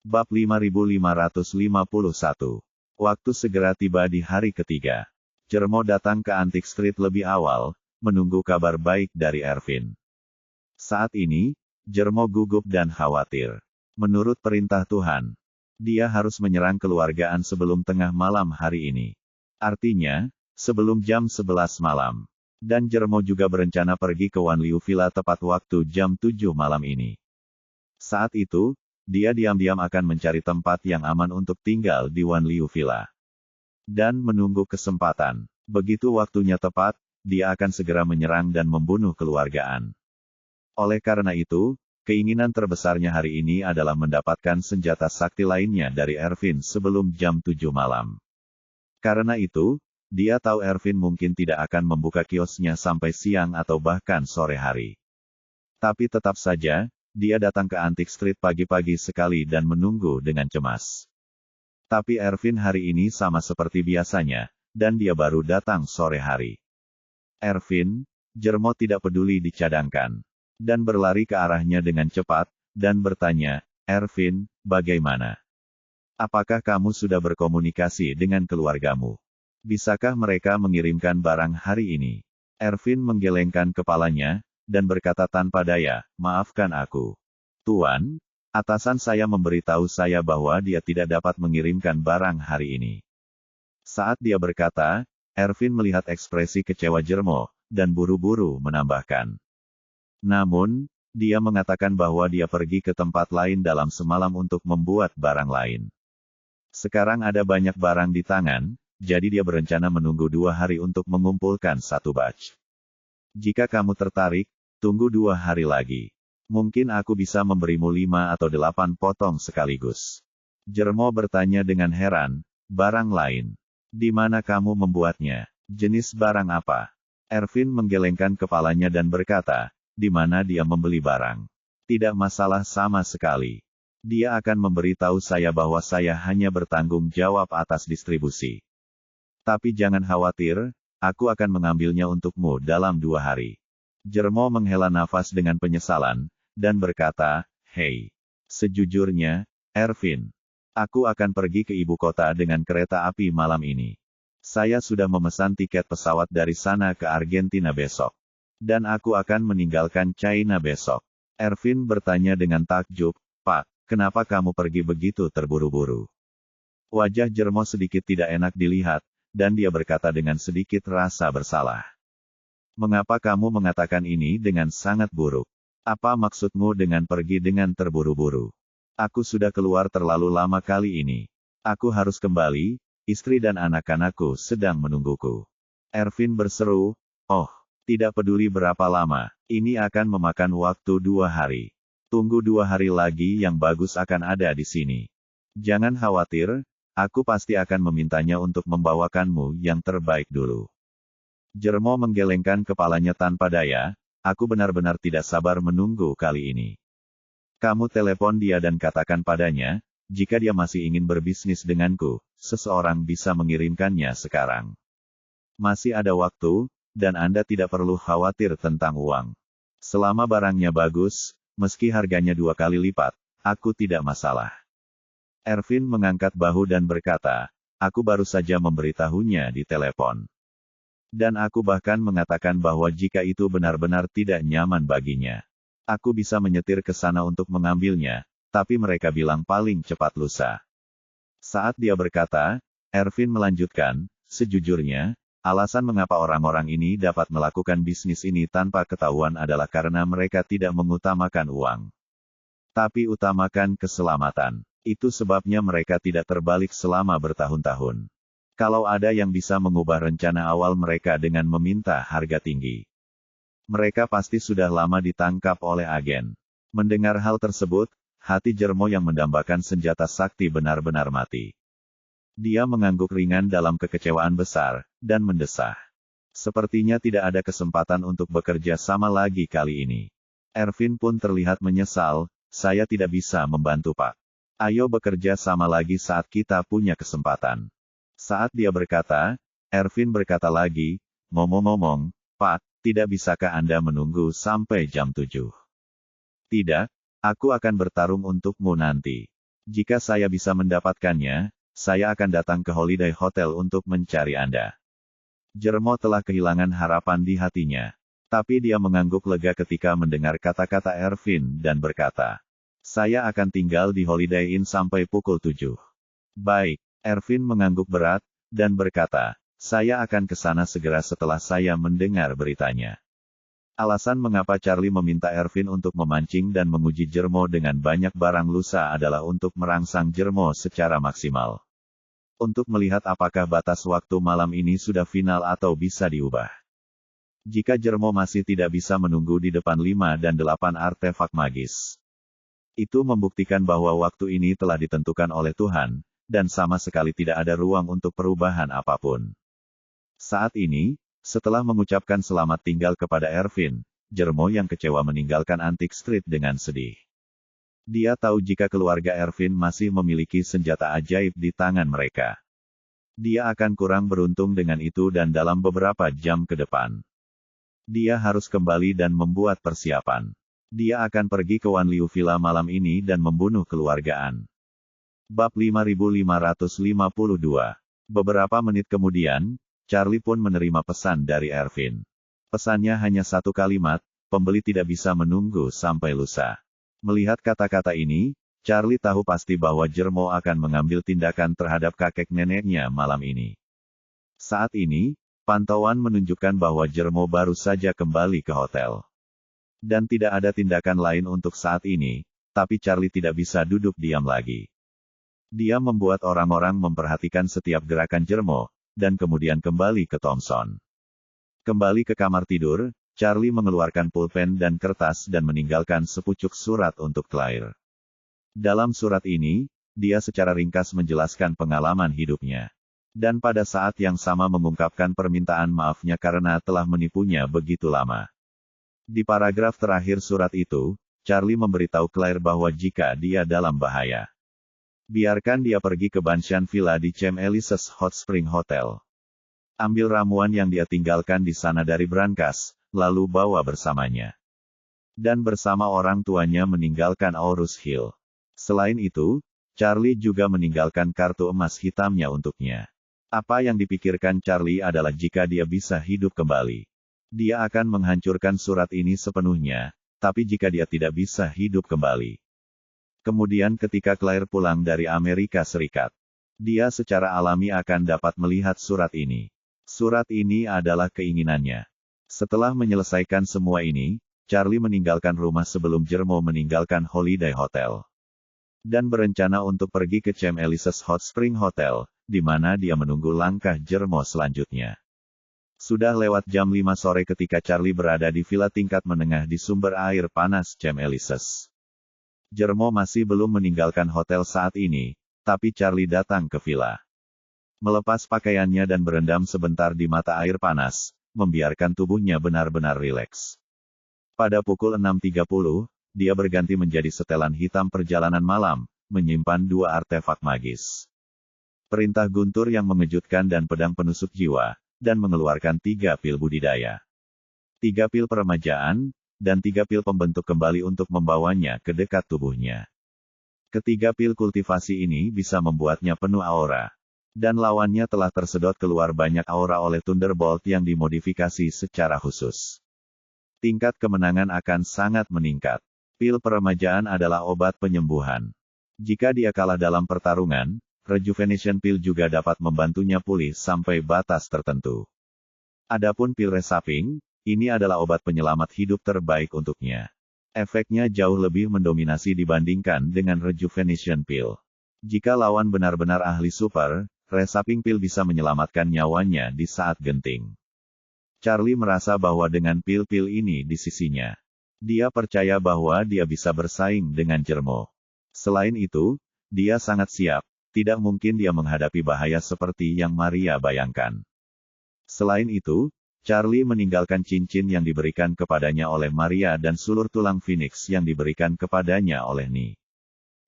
Bab 5551. Waktu segera tiba di hari ketiga. Jermo datang ke Antik Street lebih awal, menunggu kabar baik dari Ervin. Saat ini, Jermo gugup dan khawatir. Menurut perintah Tuhan, dia harus menyerang keluargaan sebelum tengah malam hari ini. Artinya, sebelum jam 11 malam. Dan Jermo juga berencana pergi ke Wan Liu Villa tepat waktu jam 7 malam ini. Saat itu, dia diam-diam akan mencari tempat yang aman untuk tinggal di Wan Liu Villa. Dan menunggu kesempatan. Begitu waktunya tepat, dia akan segera menyerang dan membunuh keluargaan. Oleh karena itu, keinginan terbesarnya hari ini adalah mendapatkan senjata sakti lainnya dari Ervin sebelum jam 7 malam. Karena itu, dia tahu Ervin mungkin tidak akan membuka kiosnya sampai siang atau bahkan sore hari. Tapi tetap saja, dia datang ke Antik Street pagi-pagi sekali dan menunggu dengan cemas. Tapi Ervin hari ini sama seperti biasanya, dan dia baru datang sore hari. Ervin, Jermo tidak peduli dicadangkan. Dan berlari ke arahnya dengan cepat, dan bertanya, "Ervin, bagaimana? Apakah kamu sudah berkomunikasi dengan keluargamu? Bisakah mereka mengirimkan barang hari ini?" Ervin menggelengkan kepalanya, dan berkata tanpa daya, "Maafkan aku, Tuan, atasan saya memberitahu saya bahwa dia tidak dapat mengirimkan barang hari ini." Saat dia berkata, Ervin melihat ekspresi kecewa Jermo, dan buru-buru menambahkan. Namun, dia mengatakan bahwa dia pergi ke tempat lain dalam semalam untuk membuat barang lain. Sekarang ada banyak barang di tangan, jadi dia berencana menunggu 2 hari untuk mengumpulkan 1 batch. Jika kamu tertarik, tunggu 2 hari lagi. Mungkin aku bisa memberimu 5 atau 8 potong sekaligus. Jermo bertanya dengan heran, "Barang lain? Di mana kamu membuatnya? Jenis barang apa?" Ervin menggelengkan kepalanya dan berkata, "Di mana dia membeli barang? Tidak masalah sama sekali. Dia akan memberitahu saya bahwa saya hanya bertanggung jawab atas distribusi. Tapi jangan khawatir, aku akan mengambilnya untukmu dalam 2 hari." Jermo menghela nafas dengan penyesalan, dan berkata, "Hei, sejujurnya, Ervin, aku akan pergi ke ibu kota dengan kereta api malam ini. Saya sudah memesan tiket pesawat dari sana ke Argentina besok. Dan aku akan meninggalkan China besok." Ervin bertanya dengan takjub, "Pak, kenapa kamu pergi begitu terburu-buru?" Wajah Jermo sedikit tidak enak dilihat, dan dia berkata dengan sedikit rasa bersalah. "Mengapa kamu mengatakan ini dengan sangat buruk? Apa maksudmu dengan pergi dengan terburu-buru? Aku sudah keluar terlalu lama kali ini. Aku harus kembali, istri dan anak-anakku sedang menungguku." Ervin berseru, "Oh, tidak peduli berapa lama, ini akan memakan waktu 2 hari. Tunggu 2 hari lagi yang bagus akan ada di sini. Jangan khawatir, aku pasti akan memintanya untuk membawakanmu yang terbaik dulu." Jermo menggelengkan kepalanya tanpa daya, "Aku benar-benar tidak sabar menunggu kali ini. Kamu telepon dia dan katakan padanya, jika dia masih ingin berbisnis denganku, seseorang bisa mengirimkannya sekarang. Masih ada waktu, dan Anda tidak perlu khawatir tentang uang. Selama barangnya bagus, meski harganya 2 kali lipat, aku tidak masalah." Ervin mengangkat bahu dan berkata, "Aku baru saja memberitahunya di telepon. Dan aku bahkan mengatakan bahwa jika itu benar-benar tidak nyaman baginya, aku bisa menyetir ke sana untuk mengambilnya, tapi mereka bilang paling cepat lusa." Saat dia berkata, Ervin melanjutkan, "Sejujurnya, alasan mengapa orang-orang ini dapat melakukan bisnis ini tanpa ketahuan adalah karena mereka tidak mengutamakan uang, tapi utamakan keselamatan. Itu sebabnya mereka tidak terbalik selama bertahun-tahun. Kalau ada yang bisa mengubah rencana awal mereka dengan meminta harga tinggi, mereka pasti sudah lama ditangkap oleh agen." Mendengar hal tersebut, hati Jermo yang mendambakan senjata sakti benar-benar mati. Dia mengangguk ringan dalam kekecewaan besar, dan mendesah. Sepertinya tidak ada kesempatan untuk bekerja sama lagi kali ini. Ervin pun terlihat menyesal, "Saya tidak bisa membantu Pak. Ayo bekerja sama lagi saat kita punya kesempatan." Saat dia berkata, Ervin berkata lagi, "Ngomong-ngomong, Pak, tidak bisakah Anda menunggu sampai jam 7? Tidak, aku akan bertarung untukmu nanti." Jika saya bisa mendapatkannya, saya akan datang ke Holiday Hotel untuk mencari Anda. Jermo telah kehilangan harapan di hatinya. Tapi dia mengangguk lega ketika mendengar kata-kata Ervin dan berkata, "Saya akan tinggal di Holiday Inn sampai pukul 7. Baik, Ervin mengangguk berat, dan berkata, "Saya akan ke sana segera setelah saya mendengar beritanya." Alasan mengapa Charlie meminta Ervin untuk memancing dan menguji Jermo dengan banyak barang lusa adalah untuk merangsang Jermo secara maksimal. Untuk melihat apakah batas waktu malam ini sudah final atau bisa diubah. Jika Jermo masih tidak bisa menunggu di depan 5 dan 8 artefak magis. Itu membuktikan bahwa waktu ini telah ditentukan oleh Tuhan, dan sama sekali tidak ada ruang untuk perubahan apapun. Saat ini, setelah mengucapkan selamat tinggal kepada Ervin, Jermo yang kecewa meninggalkan Antique Street dengan sedih. Dia tahu jika keluarga Ervin masih memiliki senjata ajaib di tangan mereka. Dia akan kurang beruntung dengan itu dan dalam beberapa jam ke depan. Dia harus kembali dan membuat persiapan. Dia akan pergi ke Wan Liu Villa malam ini dan membunuh keluargaan. Bab 5552. Beberapa menit kemudian, Charlie pun menerima pesan dari Ervin. Pesannya hanya satu kalimat, pembeli tidak bisa menunggu sampai lusa. Melihat kata-kata ini, Charlie tahu pasti bahwa Jermo akan mengambil tindakan terhadap kakek neneknya malam ini. Saat ini, pantauan menunjukkan bahwa Jermo baru saja kembali ke hotel. Dan tidak ada tindakan lain untuk saat ini, tapi Charlie tidak bisa duduk diam lagi. Dia membuat orang-orang memperhatikan setiap gerakan Jermo, dan kemudian kembali ke Thompson. Kembali ke kamar tidur, Charlie mengeluarkan pulpen dan kertas dan meninggalkan sepucuk surat untuk Claire. Dalam surat ini, dia secara ringkas menjelaskan pengalaman hidupnya. Dan pada saat yang sama mengungkapkan permintaan maafnya karena telah menipunya begitu lama. Di paragraf terakhir surat itu, Charlie memberitahu Claire bahwa jika dia dalam bahaya, biarkan dia pergi ke Banshan Villa di Chem Elises Hot Spring Hotel. Ambil ramuan yang dia tinggalkan di sana dari brankas, lalu bawa bersamanya. Dan bersama orang tuanya meninggalkan Aurus Hill. Selain itu, Charlie juga meninggalkan kartu emas hitamnya untuknya. Apa yang dipikirkan Charlie adalah jika dia bisa hidup kembali. Dia akan menghancurkan surat ini sepenuhnya, tapi jika dia tidak bisa hidup kembali. Kemudian ketika Claire pulang dari Amerika Serikat, dia secara alami akan dapat melihat surat ini. Surat ini adalah keinginannya. Setelah menyelesaikan semua ini, Charlie meninggalkan rumah sebelum Jermo meninggalkan Holiday Hotel. Dan berencana untuk pergi ke Chem Elises Hot Spring Hotel, di mana dia menunggu langkah Jermo selanjutnya. Sudah lewat jam 5 sore ketika Charlie berada di villa tingkat menengah di sumber air panas Chem Elises. Jermo masih belum meninggalkan hotel saat ini, tapi Charlie datang ke villa. Melepas pakaiannya dan berendam sebentar di mata air panas, membiarkan tubuhnya benar-benar rileks. Pada pukul 6.30, dia berganti menjadi setelan hitam perjalanan malam, menyimpan 2 artefak magis. Perintah guntur yang mengejutkan dan pedang penusuk jiwa, dan mengeluarkan 3 pil budidaya. 3 pil peremajaan, dan 3 pil pembentuk kembali untuk membawanya ke dekat tubuhnya. Ketiga pil kultivasi ini bisa membuatnya penuh aura. Dan lawannya telah tersedot keluar banyak aura oleh Thunderbolt yang dimodifikasi secara khusus. Tingkat kemenangan akan sangat meningkat. Pil peremajaan adalah obat penyembuhan. Jika dia kalah dalam pertarungan, Rejuvenation Pil juga dapat membantunya pulih sampai batas tertentu. Adapun pil resaping, ini adalah obat penyelamat hidup terbaik untuknya. Efeknya jauh lebih mendominasi dibandingkan dengan Rejuvenation Pil. Jika lawan benar-benar ahli super, resaping pil bisa menyelamatkan nyawanya di saat genting. Charlie merasa bahwa dengan pil-pil ini di sisinya, dia percaya bahwa dia bisa bersaing dengan Jermo. Selain itu, dia sangat siap, tidak mungkin dia menghadapi bahaya seperti yang Maria bayangkan. Selain itu, Charlie meninggalkan cincin yang diberikan kepadanya oleh Maria dan sulur tulang Phoenix yang diberikan kepadanya oleh Ni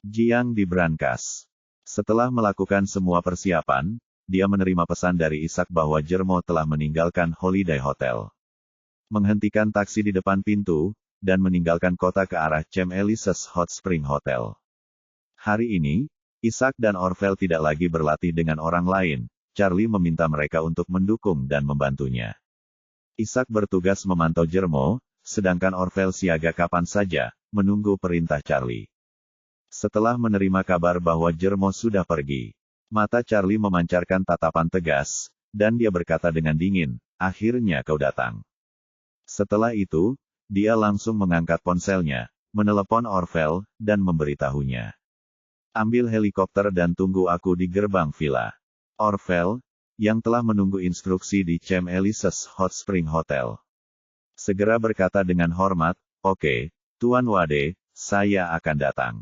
Jiang di brankas. Setelah melakukan semua persiapan, dia menerima pesan dari Ishak bahwa Jermo telah meninggalkan Holiday Hotel. Menghentikan taksi di depan pintu, dan meninggalkan kota ke arah Chem Elises Hot Spring Hotel. Hari ini, Isaac dan Orvel tidak lagi berlatih dengan orang lain. Charlie meminta mereka untuk mendukung dan membantunya. Isaac bertugas memantau Jermo, sedangkan Orvel siaga kapan saja, menunggu perintah Charlie. Setelah menerima kabar bahwa Jermo sudah pergi, mata Charlie memancarkan tatapan tegas, dan dia berkata dengan dingin, "Akhirnya kau datang." Setelah itu, dia langsung mengangkat ponselnya, menelepon Orvel, dan memberitahunya. "Ambil helikopter dan tunggu aku di gerbang villa." Orvel, yang telah menunggu instruksi di Chem Elises Hot Spring Hotel, segera berkata dengan hormat, "Oke, Tuan Wade, saya akan datang."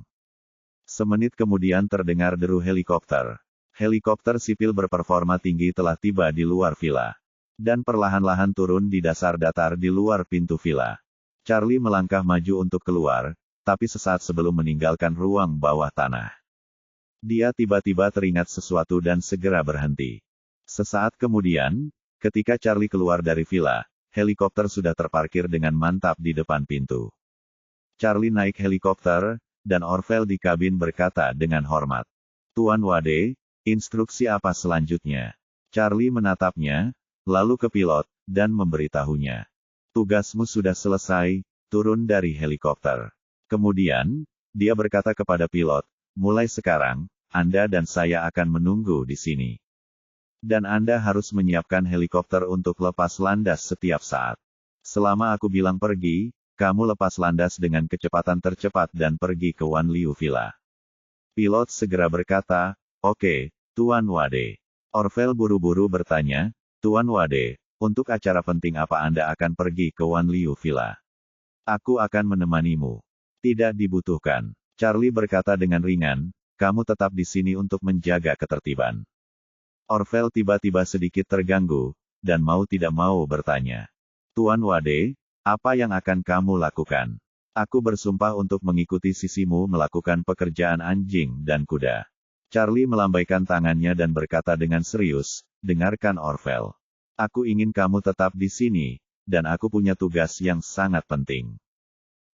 Semenit kemudian terdengar deru helikopter. Helikopter sipil berperforma tinggi telah tiba di luar villa, dan perlahan-lahan turun di dasar datar di luar pintu villa. Charlie melangkah maju untuk keluar, tapi sesaat sebelum meninggalkan ruang bawah tanah, dia tiba-tiba teringat sesuatu dan segera berhenti. Sesaat kemudian, ketika Charlie keluar dari villa, helikopter sudah terparkir dengan mantap di depan pintu. Charlie naik helikopter, dan Orvel di kabin berkata dengan hormat, "Tuan Wade, instruksi apa selanjutnya?" Charlie menatapnya, lalu ke pilot, dan memberitahunya. "Tugasmu sudah selesai, turun dari helikopter." Kemudian, dia berkata kepada pilot, "Mulai sekarang, Anda dan saya akan menunggu di sini. Dan Anda harus menyiapkan helikopter untuk lepas landas setiap saat. Selama aku bilang pergi, kamu lepas landas dengan kecepatan tercepat dan pergi ke Wan Liu Villa." Pilot segera berkata, "Oke, Tuan Wade." Orvel buru-buru bertanya, "Tuan Wade, untuk acara penting apa Anda akan pergi ke Wan Liu Villa?" "Aku akan menemanimu." "Tidak dibutuhkan." Charlie berkata dengan ringan, "Kamu tetap di sini untuk menjaga ketertiban." Orvel tiba-tiba sedikit terganggu, dan mau tidak mau bertanya, "Tuan Wade, apa yang akan kamu lakukan?" "Aku bersumpah untuk mengikuti sisimu melakukan pekerjaan anjing dan kuda." Charlie melambaikan tangannya dan berkata dengan serius, "Dengarkan Orvel. Aku ingin kamu tetap di sini, dan aku punya tugas yang sangat penting.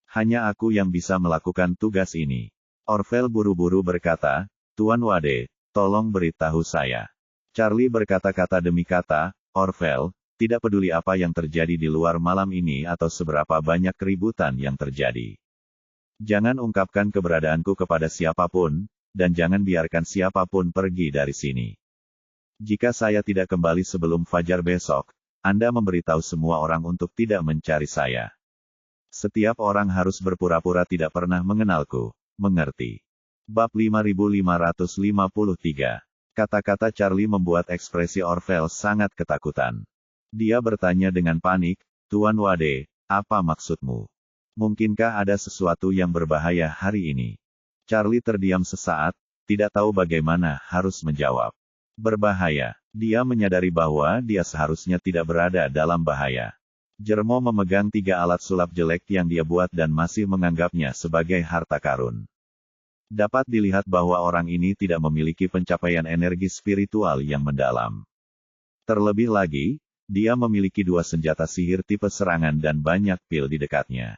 Hanya aku yang bisa melakukan tugas ini." Orvel buru-buru berkata, "Tuan Wade, tolong beritahu saya." Charlie berkata-kata demi kata, "Orvel, tidak peduli apa yang terjadi di luar malam ini atau seberapa banyak keributan yang terjadi. Jangan ungkapkan keberadaanku kepada siapapun, dan jangan biarkan siapapun pergi dari sini. Jika saya tidak kembali sebelum fajar besok, Anda memberitahu semua orang untuk tidak mencari saya. Setiap orang harus berpura-pura tidak pernah mengenalku. Mengerti?" Bab 5553. Kata-kata Charlie membuat ekspresi Orvel sangat ketakutan. Dia bertanya dengan panik, "Tuan Wade, apa maksudmu? Mungkinkah ada sesuatu yang berbahaya hari ini?" Charlie terdiam sesaat, tidak tahu bagaimana harus menjawab. Berbahaya. Dia menyadari bahwa dia seharusnya tidak berada dalam bahaya. Jermo memegang 3 alat sulap jelek yang dia buat dan masih menganggapnya sebagai harta karun. Dapat dilihat bahwa orang ini tidak memiliki pencapaian energi spiritual yang mendalam. Terlebih lagi, dia memiliki 2 senjata sihir tipe serangan dan banyak pil di dekatnya.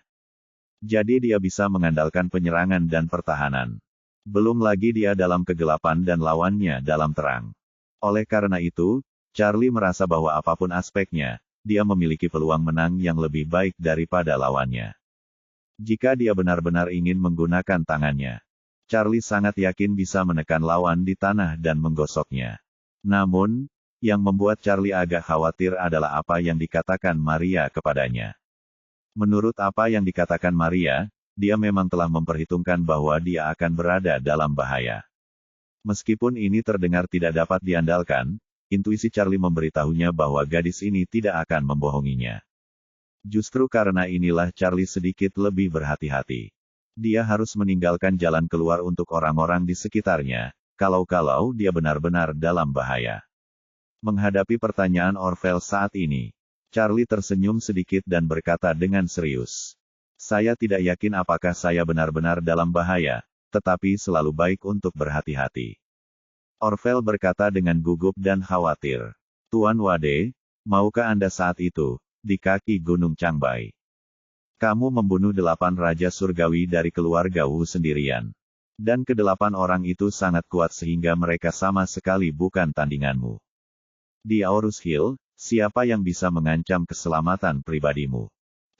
Jadi dia bisa mengandalkan penyerangan dan pertahanan. Belum lagi dia dalam kegelapan dan lawannya dalam terang. Oleh karena itu, Charlie merasa bahwa apapun aspeknya, dia memiliki peluang menang yang lebih baik daripada lawannya. Jika dia benar-benar ingin menggunakan tangannya, Charlie sangat yakin bisa menekan lawan di tanah dan menggosoknya. Namun, yang membuat Charlie agak khawatir adalah apa yang dikatakan Maria kepadanya. Menurut apa yang dikatakan Maria, dia memang telah memperhitungkan bahwa dia akan berada dalam bahaya. Meskipun ini terdengar tidak dapat diandalkan, intuisi Charlie memberitahunya bahwa gadis ini tidak akan membohonginya. Justru karena inilah Charlie sedikit lebih berhati-hati. Dia harus meninggalkan jalan keluar untuk orang-orang di sekitarnya, kalau-kalau dia benar-benar dalam bahaya. Menghadapi pertanyaan Orvel saat ini, Charlie tersenyum sedikit dan berkata dengan serius, "Saya tidak yakin apakah saya benar-benar dalam bahaya, tetapi selalu baik untuk berhati-hati." Orvel berkata dengan gugup dan khawatir, "Tuan Wade, maukah Anda saat itu, di kaki Gunung Changbai? Kamu membunuh 8 raja surgawi dari keluarga Wu sendirian. Dan kedelapan orang itu sangat kuat sehingga mereka sama sekali bukan tandinganmu. Di Aorus Hill, siapa yang bisa mengancam keselamatan pribadimu?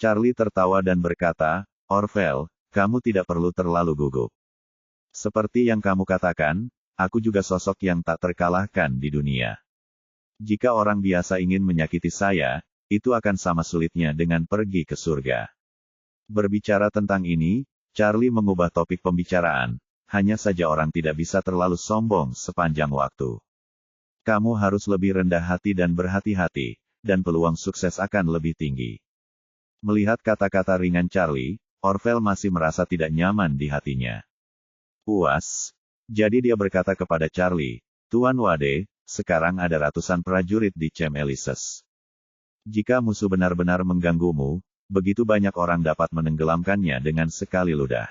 Charlie tertawa dan berkata, Orville, kamu tidak perlu terlalu gugup. Seperti yang kamu katakan, aku juga sosok yang tak terkalahkan di dunia. Jika orang biasa ingin menyakiti saya, itu akan sama sulitnya dengan pergi ke surga. Berbicara tentang ini, Charlie mengubah topik pembicaraan, hanya saja orang tidak bisa terlalu sombong sepanjang waktu. Kamu harus lebih rendah hati dan berhati-hati, dan peluang sukses akan lebih tinggi. Melihat kata-kata ringan Charlie, Orville masih merasa tidak nyaman di hatinya. Puas. Jadi dia berkata kepada Charlie, Tuan Wade, sekarang ada ratusan prajurit di Camp Elises. Jika musuh benar-benar mengganggumu, begitu banyak orang dapat menenggelamkannya dengan sekali ludah.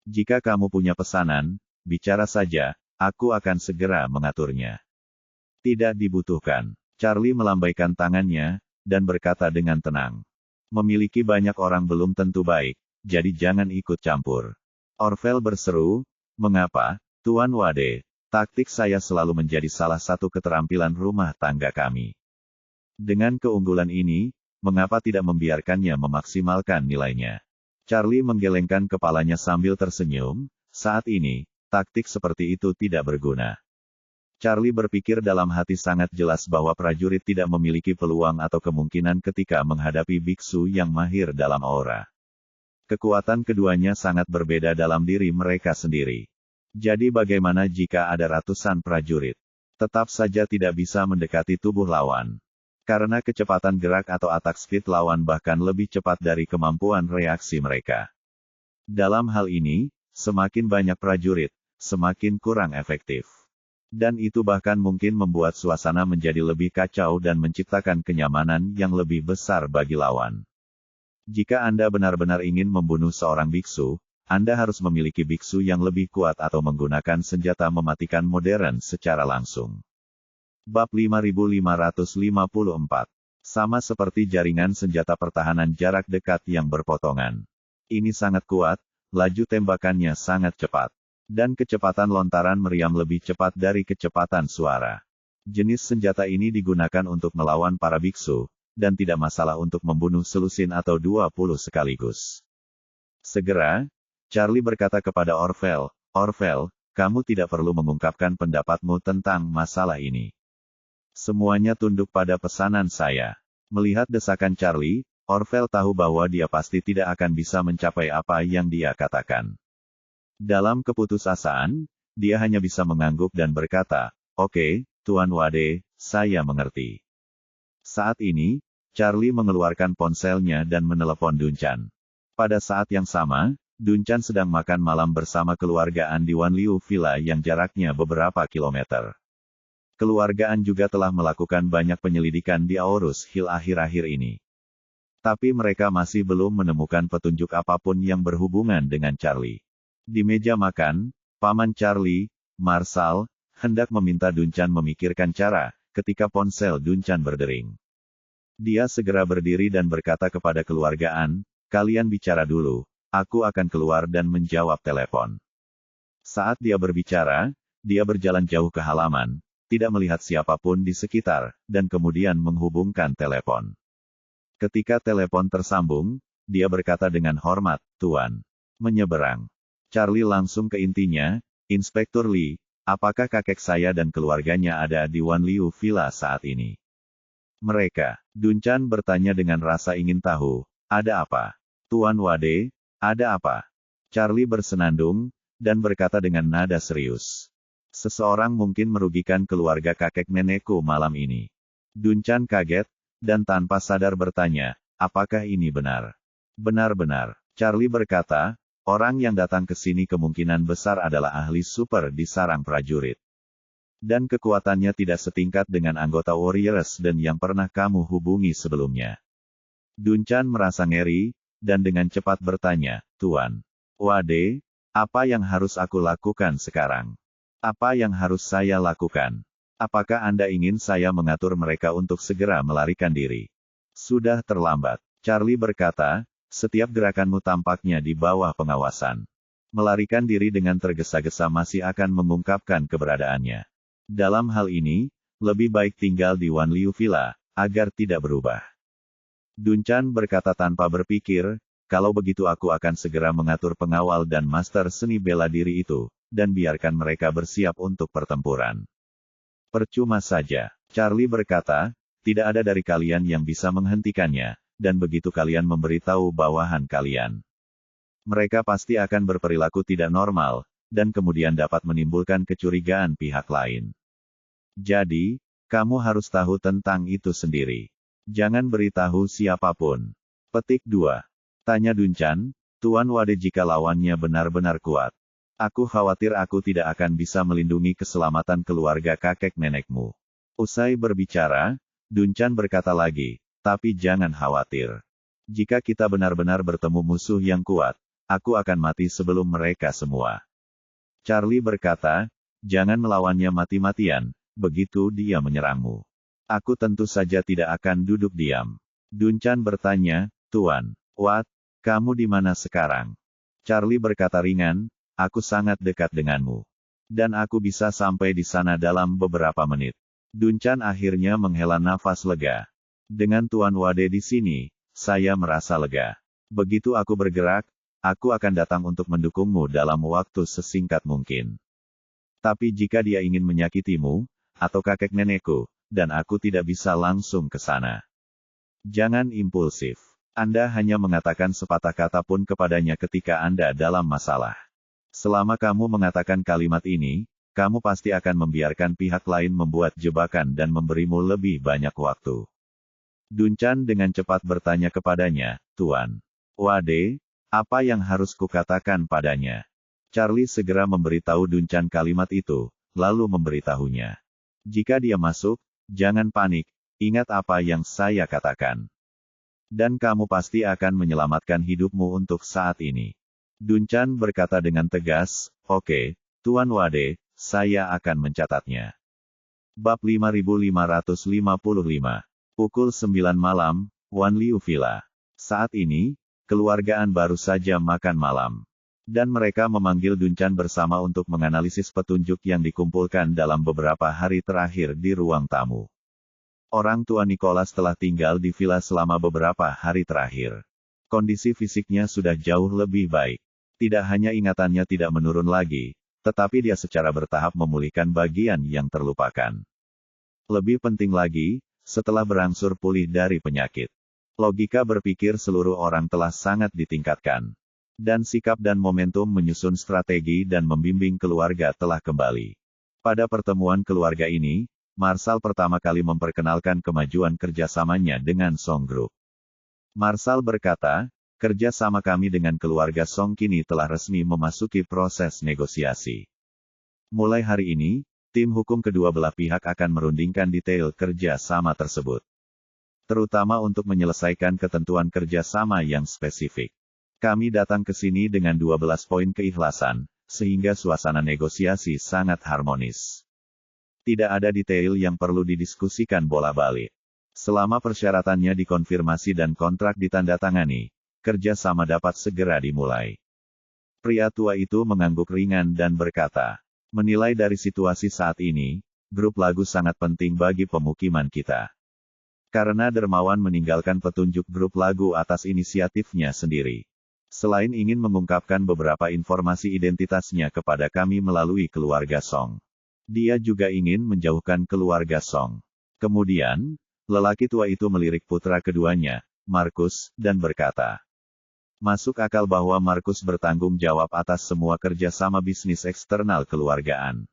Jika kamu punya pesanan, bicara saja, aku akan segera mengaturnya. Tidak dibutuhkan. Charlie melambaikan tangannya, dan berkata dengan tenang. Memiliki banyak orang belum tentu baik, jadi jangan ikut campur. Orville berseru, mengapa, Tuan Wade? Taktik saya selalu menjadi salah satu keterampilan rumah tangga kami. Dengan keunggulan ini, mengapa tidak membiarkannya memaksimalkan nilainya? Charlie menggelengkan kepalanya sambil tersenyum, saat ini, taktik seperti itu tidak berguna. Charlie berpikir dalam hati sangat jelas bahwa prajurit tidak memiliki peluang atau kemungkinan ketika menghadapi biksu yang mahir dalam aura. Kekuatan keduanya sangat berbeda dalam diri mereka sendiri. Jadi bagaimana jika ada ratusan prajurit? Tetap saja tidak bisa mendekati tubuh lawan. Karena kecepatan gerak atau attack speed lawan bahkan lebih cepat dari kemampuan reaksi mereka. Dalam hal ini, semakin banyak prajurit, semakin kurang efektif. Dan itu bahkan mungkin membuat suasana menjadi lebih kacau dan menciptakan kenyamanan yang lebih besar bagi lawan. Jika Anda benar-benar ingin membunuh seorang biksu, Anda harus memiliki biksu yang lebih kuat atau menggunakan senjata mematikan modern secara langsung. Bab 5554. Sama seperti jaringan senjata pertahanan jarak dekat yang berpotongan. Ini sangat kuat, laju tembakannya sangat cepat. Dan kecepatan lontaran meriam lebih cepat dari kecepatan suara. Jenis senjata ini digunakan untuk melawan para biksu, dan tidak masalah untuk membunuh selusin atau 20 sekaligus. Segera, Charlie berkata kepada Orville, Orville, kamu tidak perlu mengungkapkan pendapatmu tentang masalah ini. Semuanya tunduk pada pesanan saya. Melihat desakan Charlie, Orville tahu bahwa dia pasti tidak akan bisa mencapai apa yang dia katakan. Dalam keputusasaan, dia hanya bisa mengangguk dan berkata, Oke, Tuan Wade, saya mengerti. Saat ini, Charlie mengeluarkan ponselnya dan menelepon Duncan. Pada saat yang sama, Duncan sedang makan malam bersama keluarga An di Wan Liu Villa yang jaraknya beberapa kilometer. Keluarga An juga telah melakukan banyak penyelidikan di Aorus Hill akhir-akhir ini. Tapi mereka masih belum menemukan petunjuk apapun yang berhubungan dengan Charlie. Di meja makan, Paman Charlie, Marshall, hendak meminta Duncan memikirkan cara, ketika ponsel Duncan berdering. Dia segera berdiri dan berkata kepada keluarga An, kalian bicara dulu, aku akan keluar dan menjawab telepon. Saat dia berbicara, dia berjalan jauh ke halaman, tidak melihat siapapun di sekitar, dan kemudian menghubungkan telepon. Ketika telepon tersambung, dia berkata dengan hormat, Tuan. Menyeberang. Charlie langsung ke intinya, Inspektur Lee, apakah kakek saya dan keluarganya ada di Wan Liu Villa saat ini? Mereka. Duncan bertanya dengan rasa ingin tahu, ada apa? Tuan Wade, ada apa? Charlie bersenandung, dan berkata dengan nada serius. Seseorang mungkin merugikan keluarga kakek nenekku malam ini. Duncan kaget, dan tanpa sadar bertanya, apakah ini benar? Benar-benar. Charlie berkata, orang yang datang ke sini kemungkinan besar adalah ahli super di sarang prajurit. Dan kekuatannya tidak setingkat dengan anggota Warriors dan yang pernah kamu hubungi sebelumnya. Duncan merasa ngeri, dan dengan cepat bertanya, Tuan Wade, apa yang harus aku lakukan sekarang? Apa yang harus saya lakukan? Apakah Anda ingin saya mengatur mereka untuk segera melarikan diri? Sudah terlambat. Charlie berkata, setiap gerakanmu tampaknya di bawah pengawasan. Melarikan diri dengan tergesa-gesa masih akan mengungkapkan keberadaannya. Dalam hal ini, lebih baik tinggal di Wan Liu Villa, agar tidak berubah. Dun Chan berkata tanpa berpikir, kalau begitu aku akan segera mengatur pengawal dan master seni bela diri itu, dan biarkan mereka bersiap untuk pertempuran. Percuma saja, Charlie berkata, tidak ada dari kalian yang bisa menghentikannya, dan begitu kalian memberitahu bawahan kalian, mereka pasti akan berperilaku tidak normal, dan kemudian dapat menimbulkan kecurigaan pihak lain. Jadi, kamu harus tahu tentang itu sendiri. Jangan beritahu siapapun. Petik 2. Tanya Dun Chan, Tuan Wade jika lawannya benar-benar kuat. Aku khawatir aku tidak akan bisa melindungi keselamatan keluarga kakek nenekmu. Usai berbicara, Dun Chan berkata lagi, tapi jangan khawatir. Jika kita benar-benar bertemu musuh yang kuat, aku akan mati sebelum mereka semua. Charlie berkata, jangan melawannya mati-matian, begitu dia menyerangmu. Aku tentu saja tidak akan duduk diam. Dun Chan bertanya, Tuan Wat, kamu di mana sekarang? Charlie berkata ringan, aku sangat dekat denganmu. Dan aku bisa sampai di sana dalam beberapa menit. Dun Chan akhirnya menghela nafas lega. Dengan Tuan Wade di sini, saya merasa lega. Begitu aku bergerak, aku akan datang untuk mendukungmu dalam waktu sesingkat mungkin. Tapi jika dia ingin menyakitimu, atau kakek nenekku, dan aku tidak bisa langsung ke sana. Jangan impulsif. Anda hanya mengatakan sepatah kata pun kepadanya ketika Anda dalam masalah. Selama kamu mengatakan kalimat ini, kamu pasti akan membiarkan pihak lain membuat jebakan dan memberimu lebih banyak waktu. Dun Chan dengan cepat bertanya kepadanya, Tuan Wade, apa yang harus kukatakan padanya? Charlie segera memberitahu Dun Chan kalimat itu, lalu memberitahunya. Jika dia masuk, jangan panik, ingat apa yang saya katakan. Dan kamu pasti akan menyelamatkan hidupmu untuk saat ini. Dun Chan berkata dengan tegas, oke, Tuan Wade, saya akan mencatatnya. Bab 5555. Pukul 9 malam, Wan Liu Villa. Saat ini, keluargaan baru saja makan malam. Dan mereka memanggil Dun Chan bersama untuk menganalisis petunjuk yang dikumpulkan dalam beberapa hari terakhir di ruang tamu. Orang tua Nicholas telah tinggal di villa selama beberapa hari terakhir. Kondisi fisiknya sudah jauh lebih baik. Tidak hanya ingatannya tidak menurun lagi, tetapi dia secara bertahap memulihkan bagian yang terlupakan. Lebih penting lagi, setelah berangsur pulih dari penyakit, logika berpikir seluruh orang telah sangat ditingkatkan. Dan sikap dan momentum menyusun strategi dan membimbing keluarga telah kembali. Pada pertemuan keluarga ini, Marshall pertama kali memperkenalkan kemajuan kerjasamanya dengan Song Group. Marshall berkata, kerjasama kami dengan keluarga Song kini telah resmi memasuki proses negosiasi. Mulai hari ini, tim hukum kedua belah pihak akan merundingkan detail kerjasama tersebut. Terutama untuk menyelesaikan ketentuan kerjasama yang spesifik. Kami datang ke sini dengan 12 poin keikhlasan, sehingga suasana negosiasi sangat harmonis. Tidak ada detail yang perlu didiskusikan bola-balik. Selama persyaratannya dikonfirmasi dan kontrak ditandatangani, kerjasama dapat segera dimulai. Pria tua itu mengangguk ringan dan berkata, menilai dari situasi saat ini, grup lagu sangat penting bagi pemukiman kita. Karena dermawan meninggalkan petunjuk grup lagu atas inisiatifnya sendiri. Selain ingin mengungkapkan beberapa informasi identitasnya kepada kami melalui keluarga Song. Dia juga ingin menjauhkan keluarga Song. Kemudian, lelaki tua itu melirik putra keduanya, Markus, dan berkata, masuk akal bahwa Markus bertanggung jawab atas semua kerjasama bisnis eksternal keluargaan.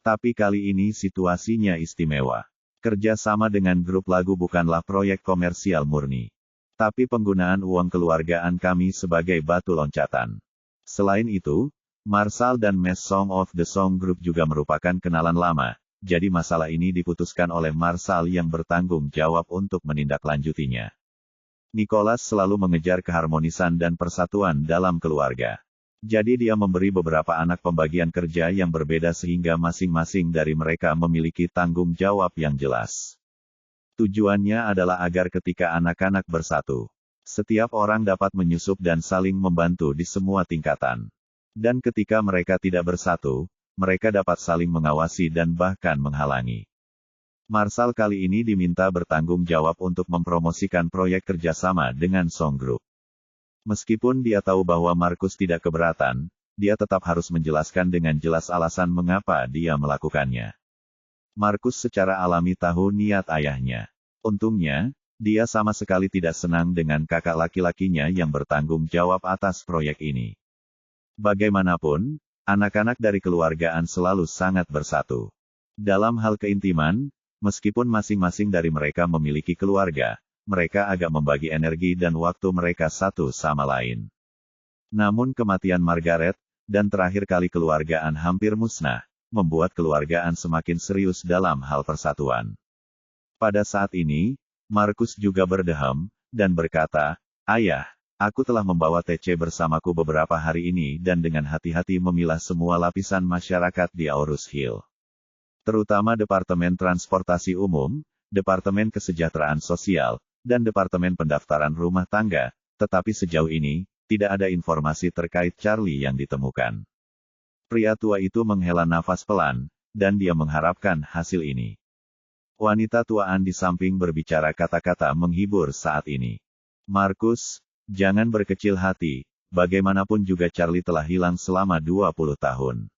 Tapi kali ini situasinya istimewa. Kerjasama dengan grup lagu bukanlah proyek komersial murni. Tapi penggunaan uang keluargaan kami sebagai batu loncatan. Selain itu, Marshall dan Mes Song of the Song Group juga merupakan kenalan lama, jadi masalah ini diputuskan oleh Marshall yang bertanggung jawab untuk menindaklanjutinya. Nicholas selalu mengejar keharmonisan dan persatuan dalam keluarga. Jadi dia memberi beberapa anak pembagian kerja yang berbeda sehingga masing-masing dari mereka memiliki tanggung jawab yang jelas. Tujuannya adalah agar ketika anak-anak bersatu, setiap orang dapat menyusup dan saling membantu di semua tingkatan. Dan ketika mereka tidak bersatu, mereka dapat saling mengawasi dan bahkan menghalangi. Marshall kali ini diminta bertanggung jawab untuk mempromosikan proyek kerjasama dengan Song Group. Meskipun dia tahu bahwa Markus tidak keberatan, dia tetap harus menjelaskan dengan jelas alasan mengapa dia melakukannya. Markus secara alami tahu niat ayahnya. Untungnya, dia sama sekali tidak senang dengan kakak laki-lakinya yang bertanggung jawab atas proyek ini. Bagaimanapun, anak-anak dari keluargaan selalu sangat bersatu. Dalam hal keintiman, meskipun masing-masing dari mereka memiliki keluarga, mereka agak membagi energi dan waktu mereka satu sama lain. Namun kematian Margaret, dan terakhir kali keluargaan hampir musnah, membuat keluargaan semakin serius dalam hal persatuan. Pada saat ini, Markus juga berdeham, dan berkata, "Ayah, aku telah membawa TC bersamaku beberapa hari ini dan dengan hati-hati memilah semua lapisan masyarakat di Aurus Hill. Terutama Departemen Transportasi Umum, Departemen Kesejahteraan Sosial, dan Departemen Pendaftaran Rumah Tangga, tetapi sejauh ini, tidak ada informasi terkait Charlie yang ditemukan." Pria tua itu menghela nafas pelan, dan dia mengharapkan hasil ini. Wanita tuaan di samping berbicara kata-kata menghibur saat ini. "Markus, jangan berkecil hati, bagaimanapun juga Charlie telah hilang selama 20 tahun.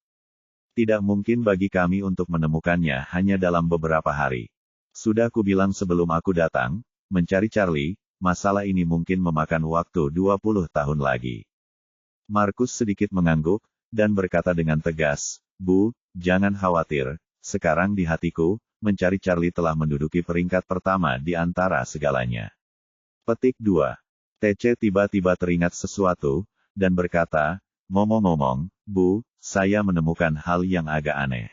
Tidak mungkin bagi kami untuk menemukannya hanya dalam beberapa hari. Sudah kubilang sebelum aku datang, mencari Charlie, masalah ini mungkin memakan waktu 20 tahun lagi." Markus sedikit mengangguk, dan berkata dengan tegas, "Bu, jangan khawatir, sekarang di hatiku, mencari Charlie telah menduduki peringkat pertama di antara segalanya." Petik 2. TC tiba-tiba teringat sesuatu, dan berkata, "Ngomong-ngomong, Bu, saya menemukan hal yang agak aneh.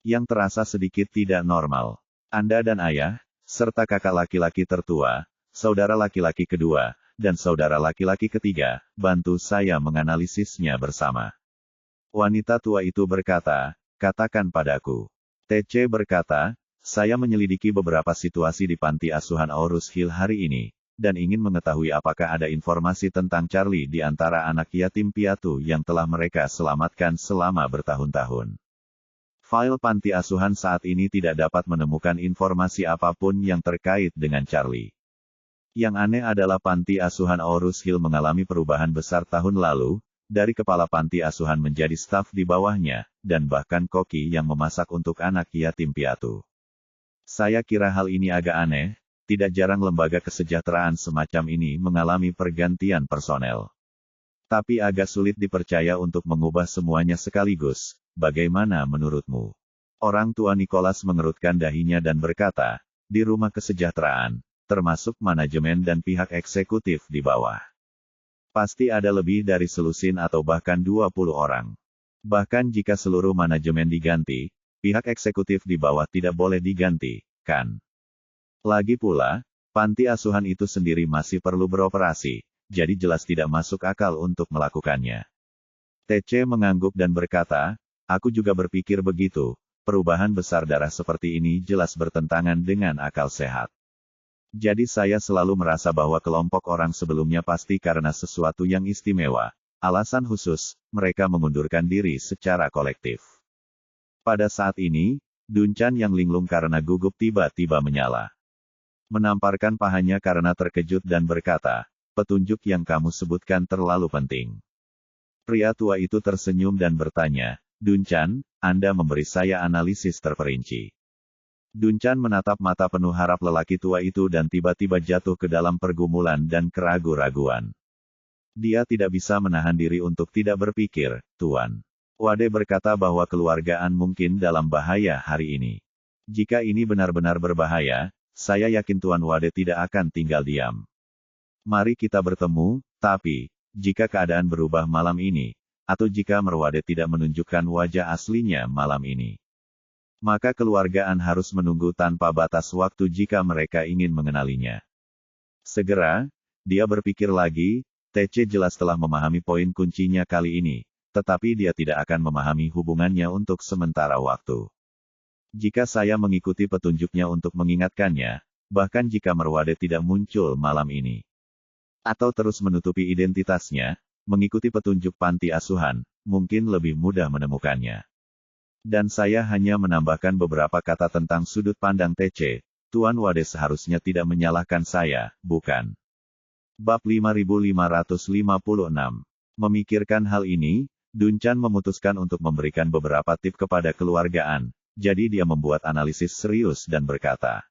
Yang terasa sedikit tidak normal. Anda dan ayah, serta kakak laki-laki tertua, saudara laki-laki kedua, dan saudara laki-laki ketiga, bantu saya menganalisisnya bersama." Wanita tua itu berkata, "Katakan padaku." TC berkata, "Saya menyelidiki beberapa situasi di panti asuhan Aurus Hill hari ini, dan ingin mengetahui apakah ada informasi tentang Charlie di antara anak yatim piatu yang telah mereka selamatkan selama bertahun-tahun. File panti asuhan saat ini tidak dapat menemukan informasi apapun yang terkait dengan Charlie. Yang aneh adalah panti asuhan Aurus Hill mengalami perubahan besar tahun lalu, dari kepala panti asuhan menjadi staf di bawahnya, dan bahkan koki yang memasak untuk anak yatim piatu. Saya kira hal ini agak aneh, tidak jarang lembaga kesejahteraan semacam ini mengalami pergantian personel. Tapi agak sulit dipercaya untuk mengubah semuanya sekaligus, bagaimana menurutmu?" Orang tua Nicholas mengerutkan dahinya dan berkata, "Di rumah kesejahteraan, termasuk manajemen dan pihak eksekutif di bawah. Pasti ada lebih dari selusin atau bahkan 20 orang. Bahkan jika seluruh manajemen diganti, pihak eksekutif di bawah tidak boleh diganti, kan? Lagi pula, panti asuhan itu sendiri masih perlu beroperasi, jadi jelas tidak masuk akal untuk melakukannya." TC mengangguk dan berkata, "Aku juga berpikir begitu, perubahan besar darah seperti ini jelas bertentangan dengan akal sehat. Jadi saya selalu merasa bahwa kelompok orang sebelumnya pasti karena sesuatu yang istimewa, alasan khusus, mereka mengundurkan diri secara kolektif." Pada saat ini, Duncan yang linglung karena gugup tiba-tiba menyala. Menamparkan pahanya karena terkejut dan berkata, "Petunjuk yang kamu sebutkan terlalu penting." Pria tua itu tersenyum dan bertanya, "Duncan, Anda memberi saya analisis terperinci." Duncan menatap mata penuh harap lelaki tua itu dan tiba-tiba jatuh ke dalam pergumulan dan keraguan-raguan. Dia tidak bisa menahan diri untuk tidak berpikir, "Tuan Wade berkata bahwa keluargaan mungkin dalam bahaya hari ini. Jika ini benar-benar berbahaya, saya yakin Tuan Wade tidak akan tinggal diam. Mari kita bertemu, tapi, jika keadaan berubah malam ini, atau jika Merwade tidak menunjukkan wajah aslinya malam ini, maka keluargaan harus menunggu tanpa batas waktu jika mereka ingin mengenalinya." Segera, dia berpikir lagi, TC jelas telah memahami poin kuncinya kali ini, tetapi dia tidak akan memahami hubungannya untuk sementara waktu. Jika saya mengikuti petunjuknya untuk mengingatkannya, bahkan jika Merwade tidak muncul malam ini, atau terus menutupi identitasnya, mengikuti petunjuk panti asuhan, mungkin lebih mudah menemukannya. Dan saya hanya menambahkan beberapa kata tentang sudut pandang TC. Tuan Wade seharusnya tidak menyalahkan saya, bukan? Bab 5556. Memikirkan hal ini, Dunchan memutuskan untuk memberikan beberapa tip kepada keluargaan, jadi dia membuat analisis serius dan berkata,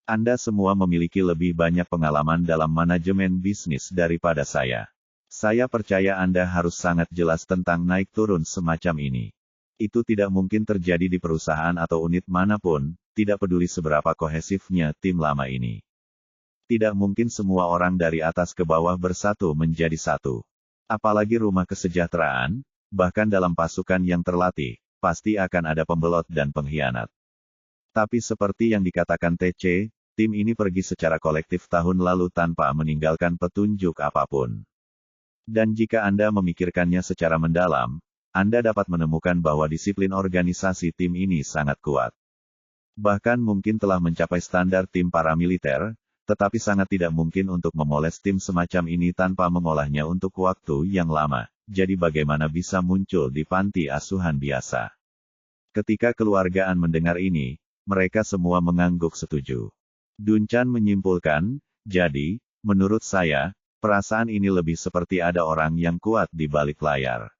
Anda semua memiliki lebih banyak pengalaman dalam manajemen bisnis daripada saya. Saya percaya Anda harus sangat jelas tentang naik turun semacam ini. Itu tidak mungkin terjadi di perusahaan atau unit manapun, tidak peduli seberapa kohesifnya tim lama ini. Tidak mungkin semua orang dari atas ke bawah bersatu menjadi satu. Apalagi rumah kesejahteraan, bahkan dalam pasukan yang terlatih, pasti akan ada pembelot dan pengkhianat. Tapi seperti yang dikatakan TC, tim ini pergi secara kolektif tahun lalu tanpa meninggalkan petunjuk apapun. Dan jika Anda memikirkannya secara mendalam, Anda dapat menemukan bahwa disiplin organisasi tim ini sangat kuat. Bahkan mungkin telah mencapai standar tim paramiliter, tetapi sangat tidak mungkin untuk memoles tim semacam ini tanpa mengolahnya untuk waktu yang lama. Jadi bagaimana bisa muncul di panti asuhan biasa? Ketika keluargaan mendengar ini, mereka semua mengangguk setuju. Dunchan menyimpulkan, jadi, menurut saya, perasaan ini lebih seperti ada orang yang kuat di balik layar.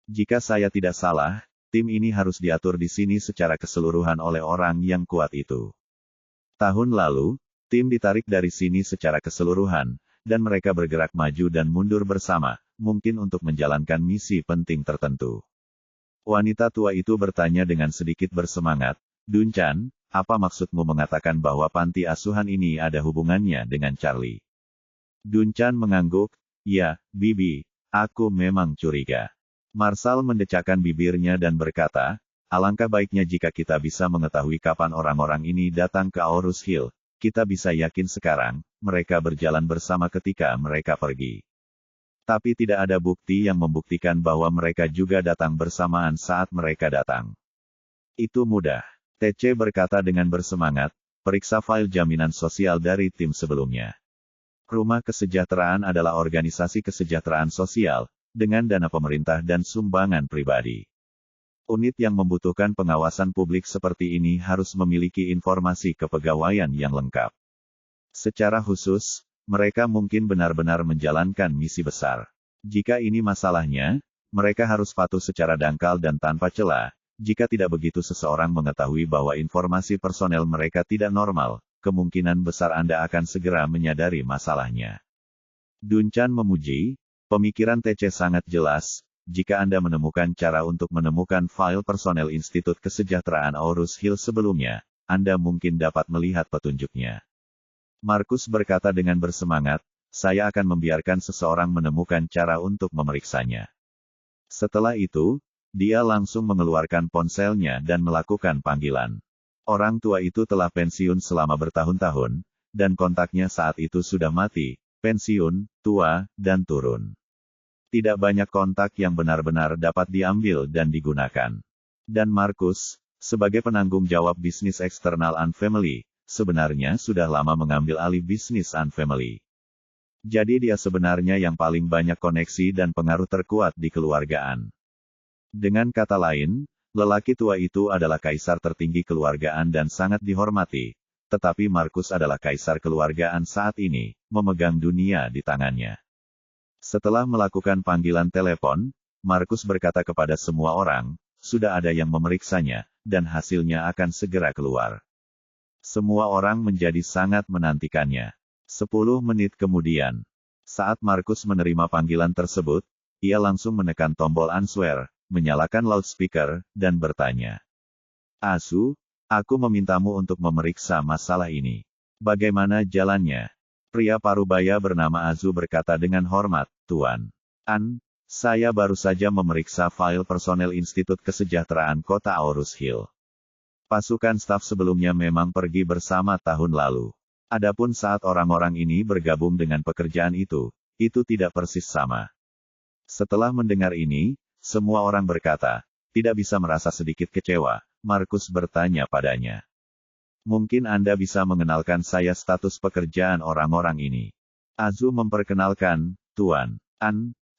Jika saya tidak salah, tim ini harus diatur di sini secara keseluruhan oleh orang yang kuat itu. Tahun lalu, tim ditarik dari sini secara keseluruhan, dan mereka bergerak maju dan mundur bersama, mungkin untuk menjalankan misi penting tertentu. Wanita tua itu bertanya dengan sedikit bersemangat, Dunchan, apa maksudmu mengatakan bahwa panti asuhan ini ada hubungannya dengan Charlie? Dunchan mengangguk, ya, Bibi, aku memang curiga. Marshall mendecakkan bibirnya dan berkata, alangkah baiknya jika kita bisa mengetahui kapan orang-orang ini datang ke Aurus Hill. Kita bisa yakin sekarang, mereka berjalan bersama ketika mereka pergi. Tapi tidak ada bukti yang membuktikan bahwa mereka juga datang bersamaan saat mereka datang. Itu mudah. TC berkata dengan bersemangat, periksa file jaminan sosial dari tim sebelumnya. Rumah kesejahteraan adalah organisasi kesejahteraan sosial, dengan dana pemerintah dan sumbangan pribadi. Unit yang membutuhkan pengawasan publik seperti ini harus memiliki informasi kepegawaian yang lengkap. Secara khusus, mereka mungkin benar-benar menjalankan misi besar. Jika ini masalahnya, mereka harus patuh secara dangkal dan tanpa celah. Jika tidak begitu seseorang mengetahui bahwa informasi personel mereka tidak normal, kemungkinan besar Anda akan segera menyadari masalahnya. Dunchan memuji, pemikiran TC sangat jelas. Jika Anda menemukan cara untuk menemukan file personel Institut Kesejahteraan Aurus Hill sebelumnya, Anda mungkin dapat melihat petunjuknya. Markus berkata dengan bersemangat, saya akan membiarkan seseorang menemukan cara untuk memeriksanya. Setelah itu, dia langsung mengeluarkan ponselnya dan melakukan panggilan. Orang tua itu telah pensiun selama bertahun-tahun, dan kontaknya saat itu sudah mati, pensiun, tua, dan turun. Tidak banyak kontak yang benar-benar dapat diambil dan digunakan. Dan Markus, sebagai penanggung jawab bisnis eksternal Unfamily, sebenarnya sudah lama mengambil alih bisnis Unfamily. Jadi dia sebenarnya yang paling banyak koneksi dan pengaruh terkuat di keluargaan. Dengan kata lain, lelaki tua itu adalah kaisar tertinggi keluargaan dan sangat dihormati, tetapi Markus adalah kaisar keluargaan saat ini, memegang dunia di tangannya. Setelah melakukan panggilan telepon, Markus berkata kepada semua orang, sudah ada yang memeriksanya, dan hasilnya akan segera keluar. Semua orang menjadi sangat menantikannya. 10 menit kemudian, saat Markus menerima panggilan tersebut, ia langsung menekan tombol answer, menyalakan loudspeaker, dan bertanya. Asu, aku memintamu untuk memeriksa masalah ini. Bagaimana jalannya? Pria parubaya bernama Azu berkata dengan hormat, Tuan. Saya baru saja memeriksa file personel Institut Kesejahteraan Kota Aurus Hill. Pasukan staf sebelumnya memang pergi bersama tahun lalu. Adapun saat orang-orang ini bergabung dengan pekerjaan itu tidak persis sama. Setelah mendengar ini, semua orang berkata, tidak bisa merasa sedikit kecewa. Markus bertanya padanya. Mungkin Anda bisa mengenalkan saya status pekerjaan orang-orang ini. Azu memperkenalkan, Tuan.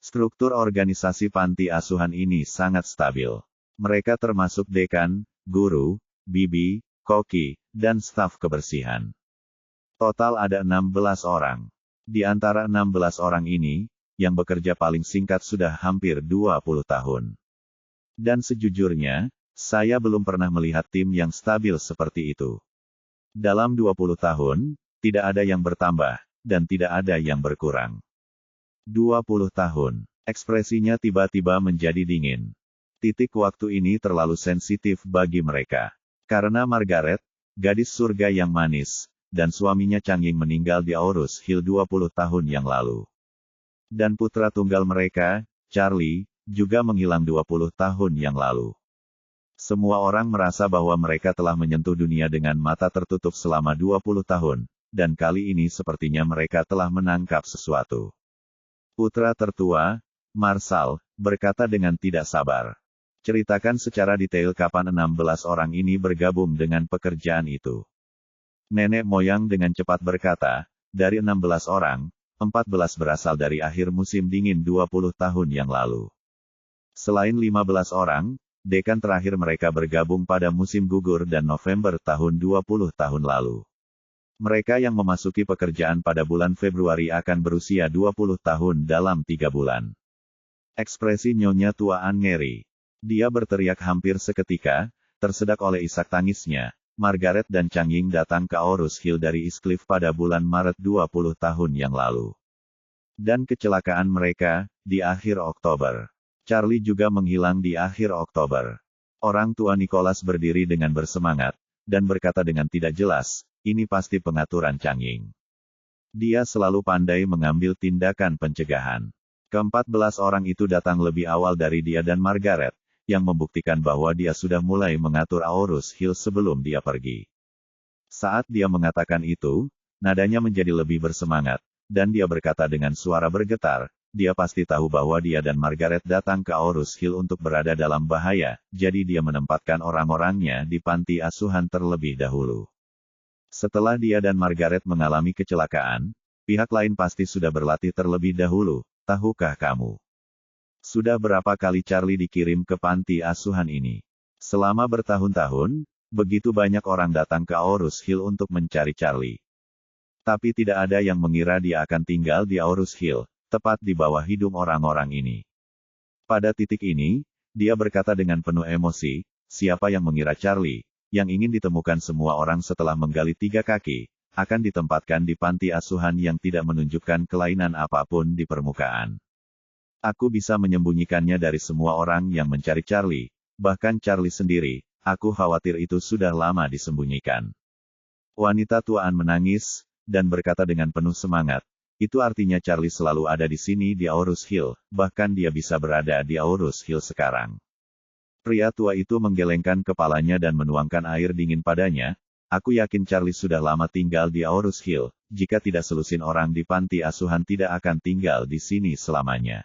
Struktur organisasi panti asuhan ini sangat stabil. Mereka termasuk dekan, guru, bibi, koki, dan staf kebersihan. Total ada 16 orang. Di antara 16 orang ini, yang bekerja paling singkat sudah hampir 20 tahun. Dan sejujurnya, saya belum pernah melihat tim yang stabil seperti itu. Dalam 20 tahun, tidak ada yang bertambah, dan tidak ada yang berkurang. 20 tahun. Ekspresinya tiba-tiba menjadi dingin. Titik waktu ini terlalu sensitif bagi mereka. Karena Margaret, gadis surga yang manis, dan suaminya Chang Ying meninggal di Aurus Hill 20 tahun yang lalu. Dan putra tunggal mereka, Charlie, juga menghilang 20 tahun yang lalu. Semua orang merasa bahwa mereka telah menyentuh dunia dengan mata tertutup selama 20 tahun, dan kali ini sepertinya mereka telah menangkap sesuatu. Putra tertua, Marshall, berkata dengan tidak sabar. Ceritakan secara detail kapan 16 orang ini bergabung dengan pekerjaan itu. Nenek moyang dengan cepat berkata, dari 16 orang, 14 berasal dari akhir musim dingin 20 tahun yang lalu. Selain 15 orang, dekan terakhir mereka bergabung pada musim gugur dan November tahun 20 tahun lalu. Mereka yang memasuki pekerjaan pada bulan Februari akan berusia 20 tahun dalam 3 bulan. Ekspresi Nyonya Tua Anne ngeri. Dia berteriak hampir seketika, tersedak oleh isak tangisnya. Margaret dan Chang Ying datang ke Aurus Hill dari East Cliff pada bulan Maret 20 tahun yang lalu. Dan kecelakaan mereka, di akhir Oktober. Charlie juga menghilang di akhir Oktober. Orang tua Nicholas berdiri dengan bersemangat, dan berkata dengan tidak jelas, ini pasti pengaturan Chang Ying. Dia selalu pandai mengambil tindakan pencegahan. Ke-14 orang itu datang lebih awal dari dia dan Margaret, yang membuktikan bahwa dia sudah mulai mengatur Aurus Hill sebelum dia pergi. Saat dia mengatakan itu, nadanya menjadi lebih bersemangat, dan dia berkata dengan suara bergetar, dia pasti tahu bahwa dia dan Margaret datang ke Aurus Hill untuk berada dalam bahaya, jadi dia menempatkan orang-orangnya di panti asuhan terlebih dahulu. Setelah dia dan Margaret mengalami kecelakaan, pihak lain pasti sudah berlatih terlebih dahulu, tahukah kamu? Sudah berapa kali Charlie dikirim ke panti asuhan ini? Selama bertahun-tahun, begitu banyak orang datang ke Aurus Hill untuk mencari Charlie. Tapi tidak ada yang mengira dia akan tinggal di Aurus Hill, tepat di bawah hidung orang-orang ini. Pada titik ini, dia berkata dengan penuh emosi, siapa yang mengira Charlie, yang ingin ditemukan semua orang setelah menggali 3 kaki, akan ditempatkan di panti asuhan yang tidak menunjukkan kelainan apapun di permukaan. Aku bisa menyembunyikannya dari semua orang yang mencari Charlie, bahkan Charlie sendiri, aku khawatir itu sudah lama disembunyikan. Wanita tuaan menangis, dan berkata dengan penuh semangat, itu artinya Charlie selalu ada di sini di Aurus Hill, bahkan dia bisa berada di Aurus Hill sekarang. Pria tua itu menggelengkan kepalanya dan menuangkan air dingin padanya, aku yakin Charlie sudah lama tinggal di Aurus Hill, jika tidak selusin orang di panti asuhan tidak akan tinggal di sini selamanya.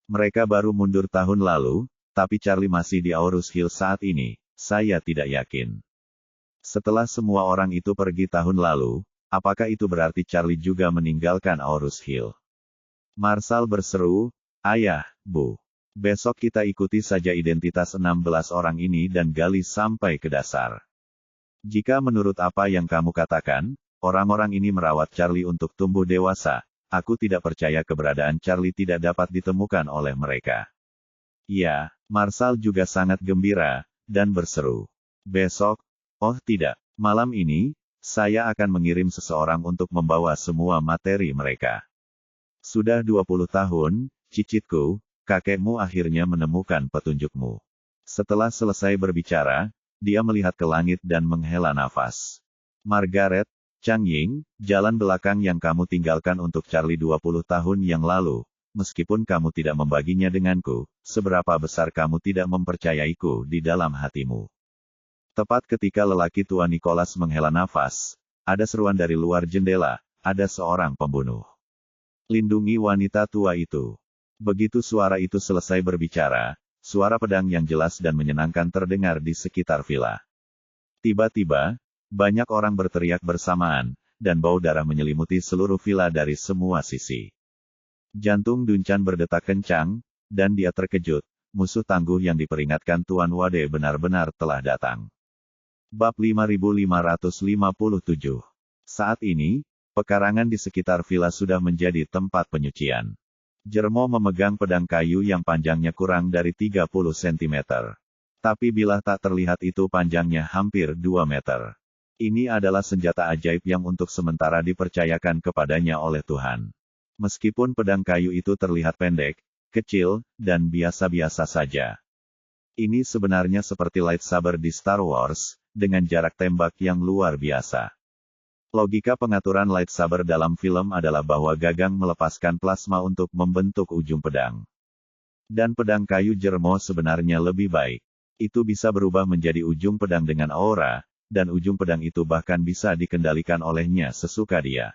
Mereka baru mundur tahun lalu, tapi Charlie masih di Aurus Hill saat ini, saya tidak yakin. Setelah semua orang itu pergi tahun lalu, apakah itu berarti Charlie juga meninggalkan Aurus Hill? Marshall berseru, ayah, bu. Besok kita ikuti saja identitas 16 orang ini dan gali sampai ke dasar. Jika menurut apa yang kamu katakan, orang-orang ini merawat Charlie untuk tumbuh dewasa, aku tidak percaya keberadaan Charlie tidak dapat ditemukan oleh mereka. Ya, Marshall juga sangat gembira, dan berseru. Besok, oh tidak, malam ini, saya akan mengirim seseorang untuk membawa semua materi mereka. Sudah 20 tahun, cicitku, kakekmu akhirnya menemukan petunjukmu. Setelah selesai berbicara, dia melihat ke langit dan menghela nafas. Margaret, Chang Ying, jalan belakang yang kamu tinggalkan untuk Charlie 20 tahun yang lalu, meskipun kamu tidak membaginya denganku, seberapa besar kamu tidak mempercayaiku di dalam hatimu. Tepat ketika lelaki tua Nicholas menghela nafas, ada seruan dari luar jendela, ada seorang pembunuh. Lindungi wanita tua itu. Begitu suara itu selesai berbicara, suara pedang yang jelas dan menyenangkan terdengar di sekitar villa. Tiba-tiba, banyak orang berteriak bersamaan, dan bau darah menyelimuti seluruh villa dari semua sisi. Jantung Dunchan berdetak kencang, dan dia terkejut. Musuh tangguh yang diperingatkan Tuan Wade benar-benar telah datang. Bab 5557. Saat ini, pekarangan di sekitar villa sudah menjadi tempat penyucian. Jermo memegang pedang kayu yang panjangnya kurang dari 30 cm. Tapi bilah tak terlihat itu panjangnya hampir 2 meter. Ini adalah senjata ajaib yang untuk sementara dipercayakan kepadanya oleh Tuhan. Meskipun pedang kayu itu terlihat pendek, kecil, dan biasa-biasa saja. Ini sebenarnya seperti lightsaber di Star Wars, dengan jarak tembak yang luar biasa. Logika pengaturan lightsaber dalam film adalah bahwa gagang melepaskan plasma untuk membentuk ujung pedang. Dan pedang kayu Jermo sebenarnya lebih baik. Itu bisa berubah menjadi ujung pedang dengan aura, dan ujung pedang itu bahkan bisa dikendalikan olehnya sesuka dia.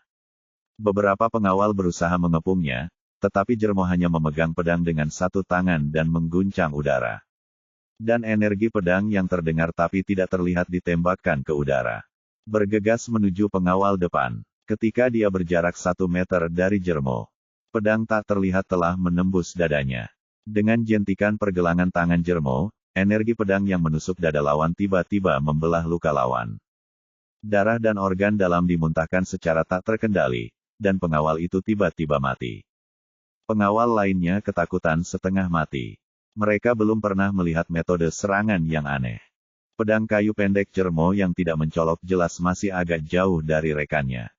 Beberapa pengawal berusaha mengepungnya, tetapi Jermo hanya memegang pedang dengan satu tangan dan mengguncang udara. Dan energi pedang yang terdengar tapi tidak terlihat ditembakkan ke udara. Bergegas menuju pengawal depan. Ketika dia berjarak 1 meter dari Jermo, pedang tak terlihat telah menembus dadanya. Dengan jentikan pergelangan tangan Jermo, energi pedang yang menusuk dada lawan tiba-tiba membelah luka lawan. Darah dan organ dalam dimuntahkan secara tak terkendali, dan pengawal itu tiba-tiba mati. Pengawal lainnya ketakutan setengah mati. Mereka belum pernah melihat metode serangan yang aneh. Pedang kayu pendek Jermo yang tidak mencolok jelas masih agak jauh dari rekannya.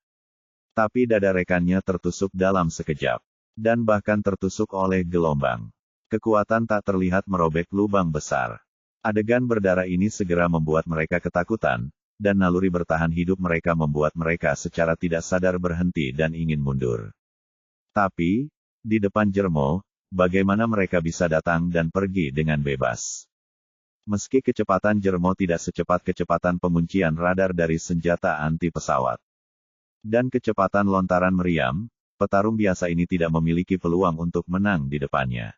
Tapi dada rekannya tertusuk dalam sekejap. Dan bahkan tertusuk oleh gelombang. Kekuatan tak terlihat merobek lubang besar. Adegan berdarah ini segera membuat mereka ketakutan, dan naluri bertahan hidup mereka membuat mereka secara tidak sadar berhenti dan ingin mundur. Tapi, di depan Jermo, bagaimana mereka bisa datang dan pergi dengan bebas? Meski kecepatan Jermo tidak secepat kecepatan penguncian radar dari senjata anti pesawat. Dan kecepatan lontaran meriam, petarung biasa ini tidak memiliki peluang untuk menang di depannya.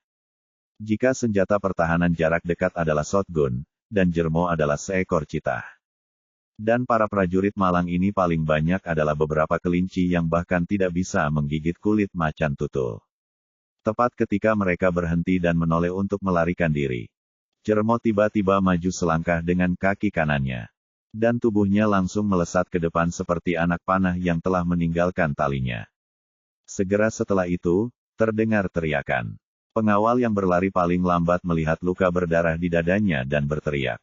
Jika senjata pertahanan jarak dekat adalah shotgun, dan Jermo adalah seekor citah. Dan para prajurit malang ini paling banyak adalah beberapa kelinci yang bahkan tidak bisa menggigit kulit macan tutul. Tepat ketika mereka berhenti dan menoleh untuk melarikan diri, Jermo tiba-tiba maju selangkah dengan kaki kanannya. Dan tubuhnya langsung melesat ke depan seperti anak panah yang telah meninggalkan talinya. Segera setelah itu, terdengar teriakan. Pengawal yang berlari paling lambat melihat luka berdarah di dadanya dan berteriak.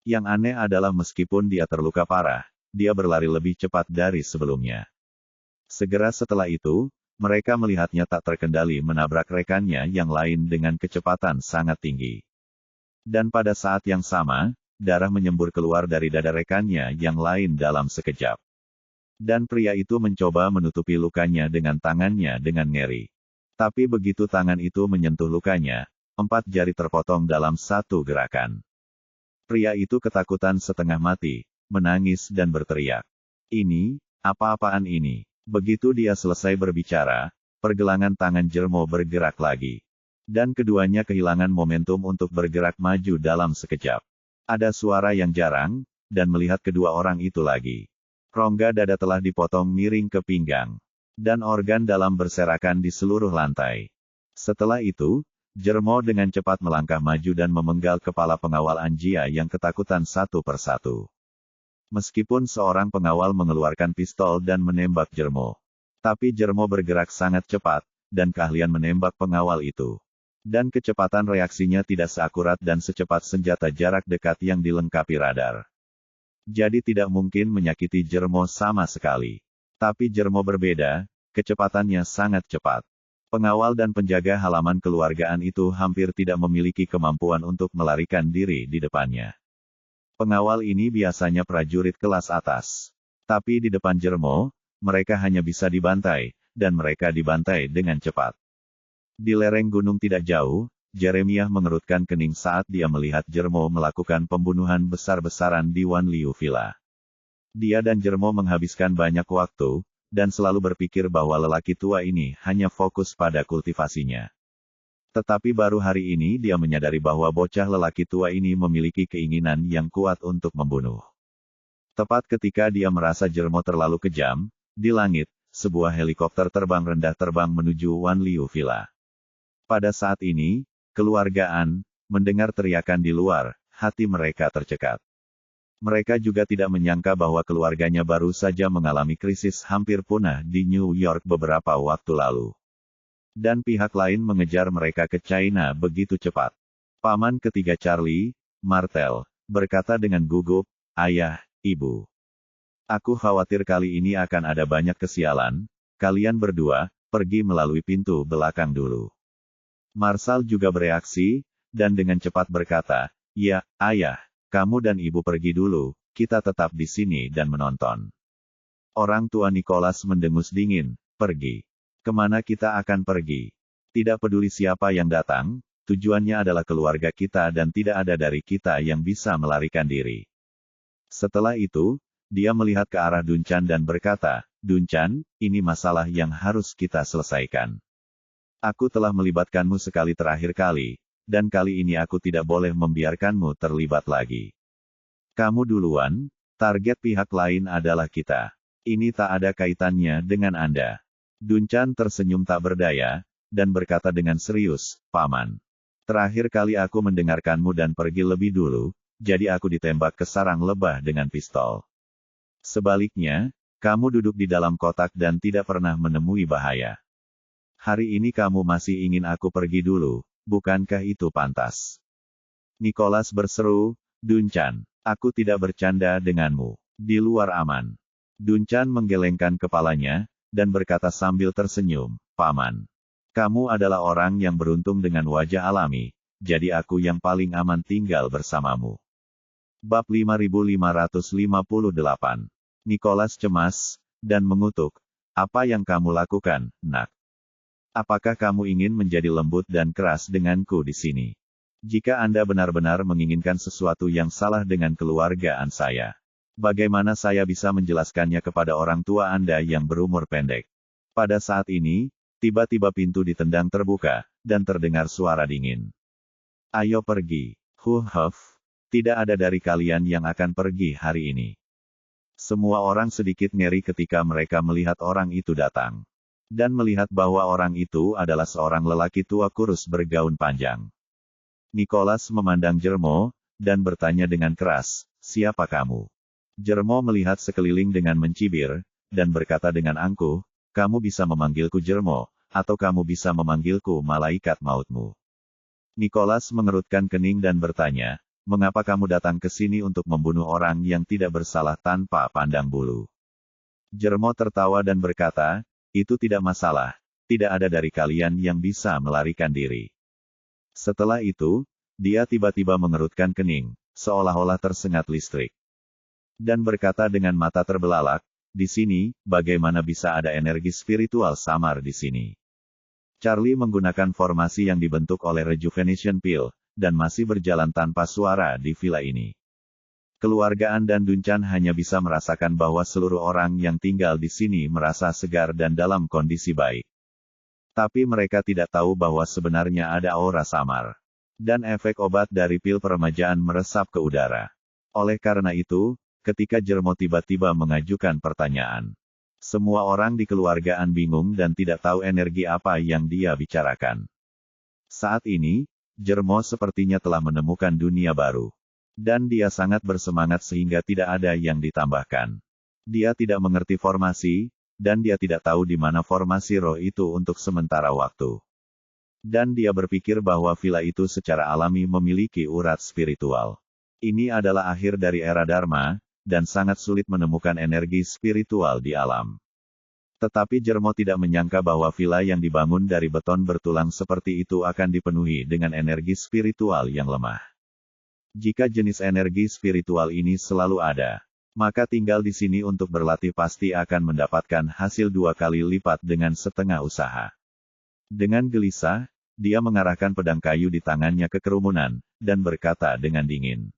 Yang aneh adalah meskipun dia terluka parah, dia berlari lebih cepat dari sebelumnya. Segera setelah itu, mereka melihatnya tak terkendali menabrak rekannya yang lain dengan kecepatan sangat tinggi. Dan pada saat yang sama, darah menyembur keluar dari dada rekannya yang lain dalam sekejap. Dan pria itu mencoba menutupi lukanya dengan tangannya dengan ngeri. Tapi begitu tangan itu menyentuh lukanya, 4 jari terpotong dalam satu gerakan. Pria itu ketakutan setengah mati, menangis dan berteriak. Ini, apa-apaan ini? Begitu dia selesai berbicara, pergelangan tangan Jermo bergerak lagi. Dan keduanya kehilangan momentum untuk bergerak maju dalam sekejap. Ada suara yang jarang, dan melihat kedua orang itu lagi. Rongga dada telah dipotong miring ke pinggang. Dan organ dalam berserakan di seluruh lantai. Setelah itu, Jermo dengan cepat melangkah maju dan memenggal kepala pengawal Anjia yang ketakutan satu persatu. Meskipun seorang pengawal mengeluarkan pistol dan menembak Jermo. Tapi Jermo bergerak sangat cepat, dan keahlian menembak pengawal itu. Dan kecepatan reaksinya tidak seakurat dan secepat senjata jarak dekat yang dilengkapi radar. Jadi tidak mungkin menyakiti Jermo sama sekali. Tapi Jermo berbeda, kecepatannya sangat cepat. Pengawal dan penjaga halaman keluargaan itu hampir tidak memiliki kemampuan untuk melarikan diri di depannya. Pengawal ini biasanya prajurit kelas atas. Tapi di depan Jermo, mereka hanya bisa dibantai, dan mereka dibantai dengan cepat. Di lereng gunung tidak jauh, Jeremiah mengerutkan kening saat dia melihat Jermo melakukan pembunuhan besar-besaran di Wan Liu Villa. Dia dan Jermo menghabiskan banyak waktu, dan selalu berpikir bahwa lelaki tua ini hanya fokus pada kultivasinya. Tetapi baru hari ini dia menyadari bahwa bocah lelaki tua ini memiliki keinginan yang kuat untuk membunuh. Tepat ketika dia merasa Jermo terlalu kejam, di langit, sebuah helikopter terbang rendah terbang menuju Wan Liu Villa. Pada saat ini, keluarga An mendengar teriakan di luar, hati mereka tercekat. Mereka juga tidak menyangka bahwa keluarganya baru saja mengalami krisis hampir punah di New York beberapa waktu lalu. Dan pihak lain mengejar mereka ke China begitu cepat. Paman ketiga Charlie, Martel, berkata dengan gugup, "Ayah, Ibu. Aku khawatir kali ini akan ada banyak kesialan, kalian berdua, pergi melalui pintu belakang dulu." Marshall juga bereaksi, dan dengan cepat berkata, "Ya, Ayah, kamu dan Ibu pergi dulu, kita tetap di sini dan menonton." Orang tua Nicholas mendengus dingin, "Pergi? Kemana kita akan pergi? Tidak peduli siapa yang datang, tujuannya adalah keluarga kita dan tidak ada dari kita yang bisa melarikan diri." Setelah itu, dia melihat ke arah Dunchan dan berkata, "Dunchan, ini masalah yang harus kita selesaikan. Aku telah melibatkanmu sekali terakhir kali, dan kali ini aku tidak boleh membiarkanmu terlibat lagi. Kamu duluan, target pihak lain adalah kita. Ini tak ada kaitannya dengan Anda." Dunchan tersenyum tak berdaya, dan berkata dengan serius, "Paman. Terakhir kali aku mendengarkanmu dan pergi lebih dulu, jadi aku ditembak ke sarang lebah dengan pistol. Sebaliknya, kamu duduk di dalam kotak dan tidak pernah menemui bahaya. Hari ini kamu masih ingin aku pergi dulu, bukankah itu pantas?" Nicholas berseru, "Dunchan, aku tidak bercanda denganmu. Di luar aman." Dunchan menggelengkan kepalanya, dan berkata sambil tersenyum, "Paman. Kamu adalah orang yang beruntung dengan wajah alami, jadi aku yang paling aman tinggal bersamamu." Bab 5558. Nicholas cemas, dan mengutuk, "Apa yang kamu lakukan, Nak? Apakah kamu ingin menjadi lembut dan keras denganku di sini? Jika Anda benar-benar menginginkan sesuatu yang salah dengan keluargaan saya, bagaimana saya bisa menjelaskannya kepada orang tua Anda yang berumur pendek?" Pada saat ini, tiba-tiba pintu ditendang terbuka, dan terdengar suara dingin. "Ayo pergi. Huff, tidak ada dari kalian yang akan pergi hari ini." Semua orang sedikit ngeri ketika mereka melihat orang itu datang. Dan melihat bahwa orang itu adalah seorang lelaki tua kurus bergaun panjang. Nicholas memandang Jermo, dan bertanya dengan keras, "Siapa kamu?" Jermo melihat sekeliling dengan mencibir, dan berkata dengan angkuh, "Kamu bisa memanggilku Jermo, atau kamu bisa memanggilku malaikat mautmu." Nicholas mengerutkan kening dan bertanya, "Mengapa kamu datang ke sini untuk membunuh orang yang tidak bersalah tanpa pandang bulu?" Jermo tertawa dan berkata, "Itu tidak masalah, tidak ada dari kalian yang bisa melarikan diri." Setelah itu, dia tiba-tiba mengerutkan kening, seolah-olah tersengat listrik. Dan berkata dengan mata terbelalak, "Di sini, bagaimana bisa ada energi spiritual samar di sini?" Charlie menggunakan formasi yang dibentuk oleh Rejuvenation Pill, dan masih berjalan tanpa suara di villa ini. Keluarga An dan Dunchan hanya bisa merasakan bahwa seluruh orang yang tinggal di sini merasa segar dan dalam kondisi baik. Tapi mereka tidak tahu bahwa sebenarnya ada aura samar. Dan efek obat dari pil peremajaan meresap ke udara. Oleh karena itu, ketika Jermo tiba-tiba mengajukan pertanyaan, semua orang di keluarga An bingung dan tidak tahu energi apa yang dia bicarakan. Saat ini, Jermo sepertinya telah menemukan dunia baru. Dan dia sangat bersemangat sehingga tidak ada yang ditambahkan. Dia tidak mengerti formasi, dan dia tidak tahu di mana formasi roh itu untuk sementara waktu. Dan dia berpikir bahwa villa itu secara alami memiliki urat spiritual. Ini adalah akhir dari era Dharma, dan sangat sulit menemukan energi spiritual di alam. Tetapi Jermo tidak menyangka bahwa villa yang dibangun dari beton bertulang seperti itu akan dipenuhi dengan energi spiritual yang lemah. Jika jenis energi spiritual ini selalu ada, maka tinggal di sini untuk berlatih pasti akan mendapatkan hasil 2 kali lipat dengan setengah usaha. Dengan gelisah, dia mengarahkan pedang kayu di tangannya ke kerumunan, dan berkata dengan dingin,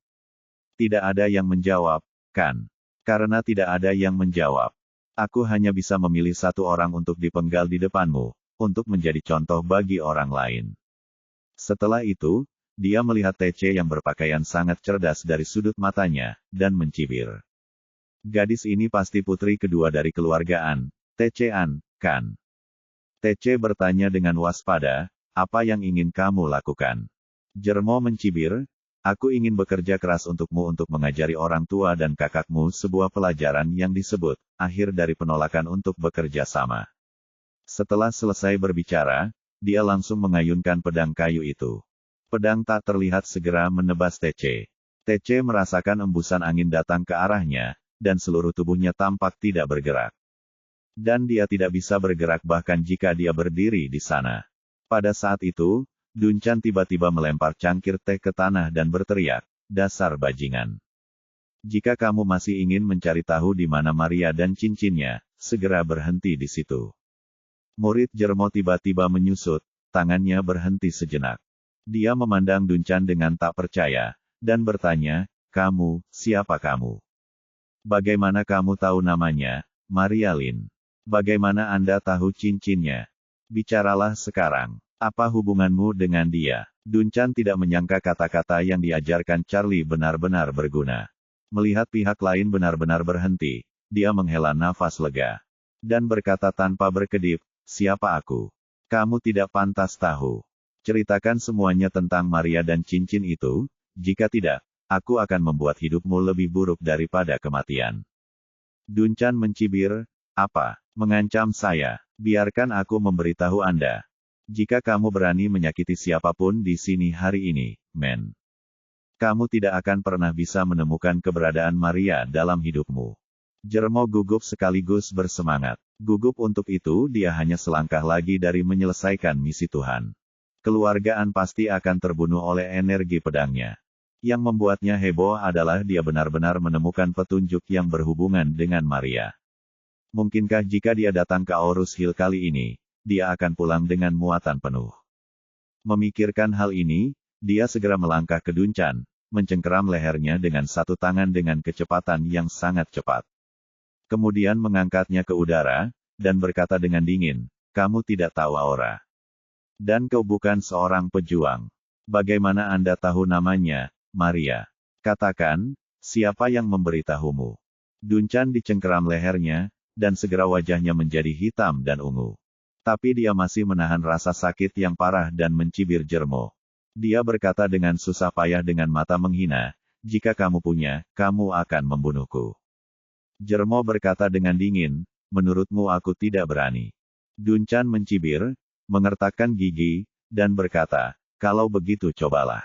"Tidak ada yang menjawab, kan? Karena tidak ada yang menjawab, aku hanya bisa memilih satu orang untuk dipenggal di depanmu, untuk menjadi contoh bagi orang lain." Setelah itu, dia melihat TC yang berpakaian sangat cerdas dari sudut matanya, dan mencibir. Gadis ini pasti putri kedua dari keluarga An, TC-an, kan? TC bertanya dengan waspada, apa yang ingin kamu lakukan? Jermo mencibir, aku ingin bekerja keras untukmu untuk mengajari orang tua dan kakakmu sebuah pelajaran yang disebut, akhir dari penolakan untuk bekerja sama. Setelah selesai berbicara, dia langsung mengayunkan pedang kayu itu. Pedang tak terlihat segera menebas TC. TC merasakan embusan angin datang ke arahnya, dan seluruh tubuhnya tampak tidak bergerak. Dan dia tidak bisa bergerak bahkan jika dia berdiri di sana. Pada saat itu, Dunchan tiba-tiba melempar cangkir teh ke tanah dan berteriak, dasar bajingan. Jika kamu masih ingin mencari tahu di mana Maria dan cincinnya, segera berhenti di situ. Murid Jermo tiba-tiba menyusut, tangannya berhenti sejenak. Dia memandang Dunchan dengan tak percaya, dan bertanya, kamu, siapa kamu? Bagaimana kamu tahu namanya, Maria Lin? Bagaimana Anda tahu cincinnya? Bicaralah sekarang. Apa hubunganmu dengan dia? Dunchan tidak menyangka kata-kata yang diajarkan Charlie benar-benar berguna. Melihat pihak lain benar-benar berhenti, dia menghela nafas lega. Dan berkata tanpa berkedip, siapa aku? Kamu tidak pantas tahu. Ceritakan semuanya tentang Maria dan cincin itu, jika tidak, aku akan membuat hidupmu lebih buruk daripada kematian. Dunchan mencibir, apa? Mengancam saya. Biarkan aku memberitahu Anda. Jika kamu berani menyakiti siapapun di sini hari ini, men. Kamu tidak akan pernah bisa menemukan keberadaan Maria dalam hidupmu. Jermo gugup sekaligus bersemangat. Gugup untuk itu dia hanya selangkah lagi dari menyelesaikan misi Tuhan. Keluargaan pasti akan terbunuh oleh energi pedangnya. Yang membuatnya heboh adalah dia benar-benar menemukan petunjuk yang berhubungan dengan Maria. Mungkinkah jika dia datang ke Aurus Hill kali ini, dia akan pulang dengan muatan penuh. Memikirkan hal ini, dia segera melangkah ke Dunchan, mencengkeram lehernya dengan satu tangan dengan kecepatan yang sangat cepat. Kemudian mengangkatnya ke udara, dan berkata dengan dingin, kamu tidak tahu aura. Dan kau bukan seorang pejuang. Bagaimana Anda tahu namanya, Maria? Katakan, siapa yang memberitahumu? Dunchan dicengkeram lehernya, dan segera wajahnya menjadi hitam dan ungu. Tapi dia masih menahan rasa sakit yang parah dan mencibir Jermo. Dia berkata dengan susah payah dengan mata menghina, jika kamu punya, kamu akan membunuhku. Jermo berkata dengan dingin, menurutmu aku tidak berani. Dunchan mencibir, mengertakkan gigi, dan berkata, kalau begitu cobalah.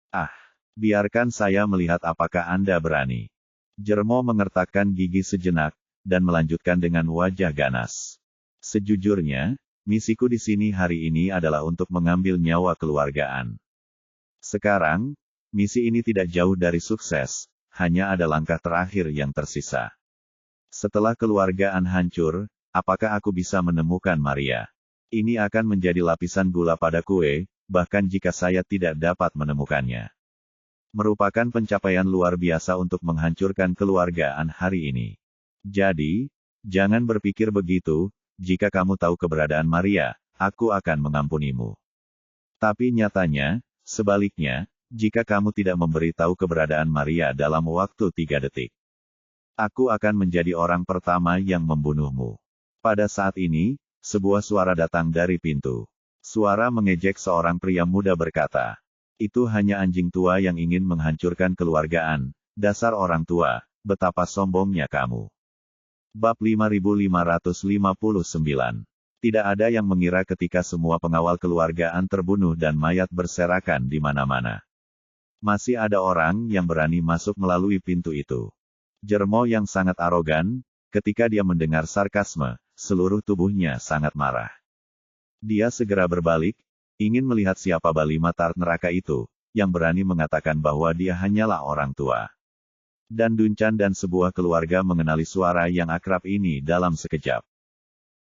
Ah, biarkan saya melihat apakah Anda berani. Jermo mengertakkan gigi sejenak, dan melanjutkan dengan wajah ganas. Sejujurnya, misiku di sini hari ini adalah untuk mengambil nyawa keluargaan. Sekarang, misi ini tidak jauh dari sukses, hanya ada langkah terakhir yang tersisa. Setelah keluargaan hancur, apakah aku bisa menemukan Maria? Ini akan menjadi lapisan gula pada kue, bahkan jika saya tidak dapat menemukannya. Merupakan pencapaian luar biasa untuk menghancurkan keluargaan hari ini. Jadi, jangan berpikir begitu, jika kamu tahu keberadaan Maria, aku akan mengampunimu. Tapi nyatanya, sebaliknya, jika kamu tidak memberitahu keberadaan Maria dalam waktu 3 detik, aku akan menjadi orang pertama yang membunuhmu. Pada saat ini, sebuah suara datang dari pintu. Suara mengejek seorang pria muda berkata, itu hanya anjing tua yang ingin menghancurkan keluargaan, dasar orang tua, betapa sombongnya kamu. Bab 5559. Tidak ada yang mengira ketika semua pengawal keluargaan terbunuh dan mayat berserakan di mana-mana. Masih ada orang yang berani masuk melalui pintu itu. Jermo yang sangat arogan, ketika dia mendengar sarkasme, seluruh tubuhnya sangat marah. Dia segera berbalik, ingin melihat siapa Bali Matar neraka itu, yang berani mengatakan bahwa dia hanyalah orang tua. Dan Dunchan dan sebuah keluarga mengenali suara yang akrab ini dalam sekejap.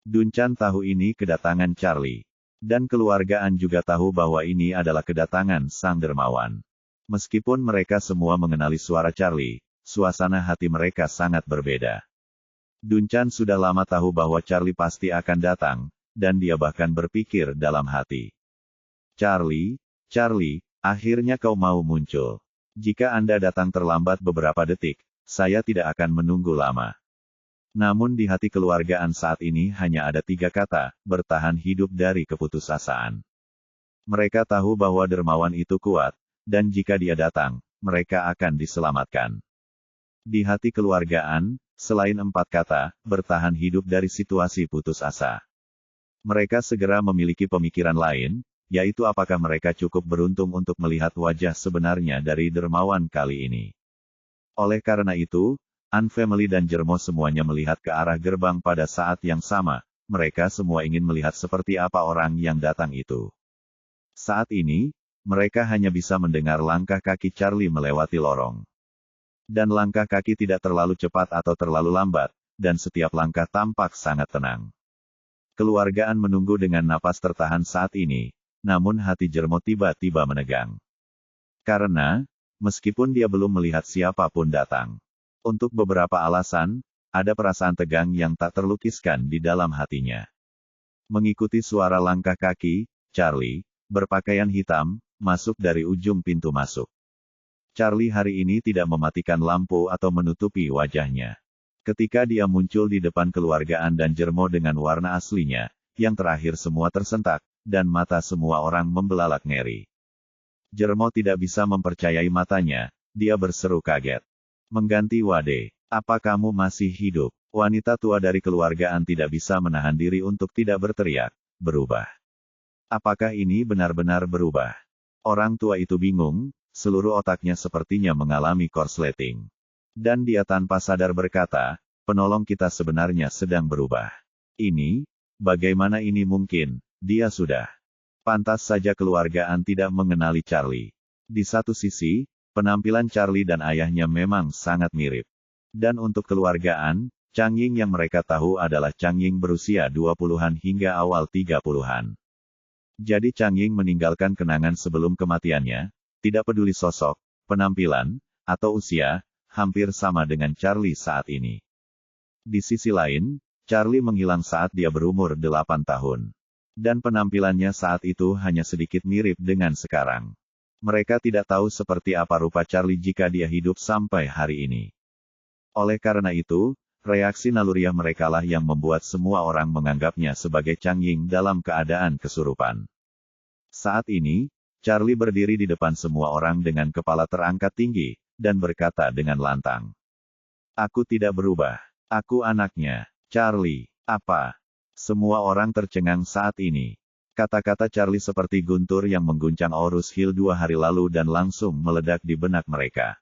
Dunchan tahu ini kedatangan Charlie. Dan keluargaan juga tahu bahwa ini adalah kedatangan sang dermawan. Meskipun mereka semua mengenali suara Charlie, suasana hati mereka sangat berbeda. Dunchan sudah lama tahu bahwa Charlie pasti akan datang, dan dia bahkan berpikir dalam hati. Charlie, akhirnya kau mau muncul. Jika Anda datang terlambat beberapa detik, saya tidak akan menunggu lama. Namun di hati keluargaan saat ini hanya ada 3 kata, bertahan hidup dari keputusasaan. Mereka tahu bahwa dermawan itu kuat, dan jika dia datang, mereka akan diselamatkan. Di hati keluargaan, selain 4 kata, bertahan hidup dari situasi putus asa. Mereka segera memiliki pemikiran lain, yaitu apakah mereka cukup beruntung untuk melihat wajah sebenarnya dari dermawan kali ini. Oleh karena itu, Unfamily dan Jermo semuanya melihat ke arah gerbang pada saat yang sama. Mereka semua ingin melihat seperti apa orang yang datang itu. Saat ini, mereka hanya bisa mendengar langkah kaki Charlie melewati lorong. Dan langkah kaki tidak terlalu cepat atau terlalu lambat, dan setiap langkah tampak sangat tenang. Keluargaan menunggu dengan napas tertahan saat ini, namun hati Jermo tiba-tiba menegang. Karena, meskipun dia belum melihat siapapun datang, untuk beberapa alasan, ada perasaan tegang yang tak terlukiskan di dalam hatinya. Mengikuti suara langkah kaki, Charlie, berpakaian hitam, masuk dari ujung pintu masuk. Charlie hari ini tidak mematikan lampu atau menutupi wajahnya. Ketika dia muncul di depan keluargaan dan Jermo dengan warna aslinya, yang terakhir semua tersentak, dan mata semua orang membelalak ngeri. Jermo tidak bisa mempercayai matanya, dia berseru kaget. Mengganti Wade, apa kamu masih hidup? Wanita tua dari keluargaan tidak bisa menahan diri untuk tidak berteriak, berubah. Apakah ini benar-benar berubah? Orang tua itu bingung, seluruh otaknya sepertinya mengalami korsleting. Dan dia tanpa sadar berkata, penolong kita sebenarnya sedang berubah. Ini, bagaimana ini mungkin? Dia sudah. Pantas saja keluargaan tidak mengenali Charlie. Di satu sisi, penampilan Charlie dan ayahnya memang sangat mirip. Dan untuk keluargaan, Chang Ying yang mereka tahu adalah Chang Ying berusia 20-an hingga awal 30-an. Jadi Chang Ying meninggalkan kenangan sebelum kematiannya, tidak peduli sosok, penampilan, atau usia, hampir sama dengan Charlie saat ini. Di sisi lain, Charlie menghilang saat dia berumur 8 tahun. Dan penampilannya saat itu hanya sedikit mirip dengan sekarang. Mereka tidak tahu seperti apa rupa Charlie jika dia hidup sampai hari ini. Oleh karena itu, reaksi naluriah merekalah yang membuat semua orang menganggapnya sebagai Chang Ying dalam keadaan kesurupan. Saat ini, Charlie berdiri di depan semua orang dengan kepala terangkat tinggi, dan berkata dengan lantang. Aku tidak berubah. Aku anaknya. Charlie, apa? Semua orang tercengang saat ini. Kata-kata Charlie seperti guntur yang mengguncang Aurus Hill 2 hari lalu dan langsung meledak di benak mereka.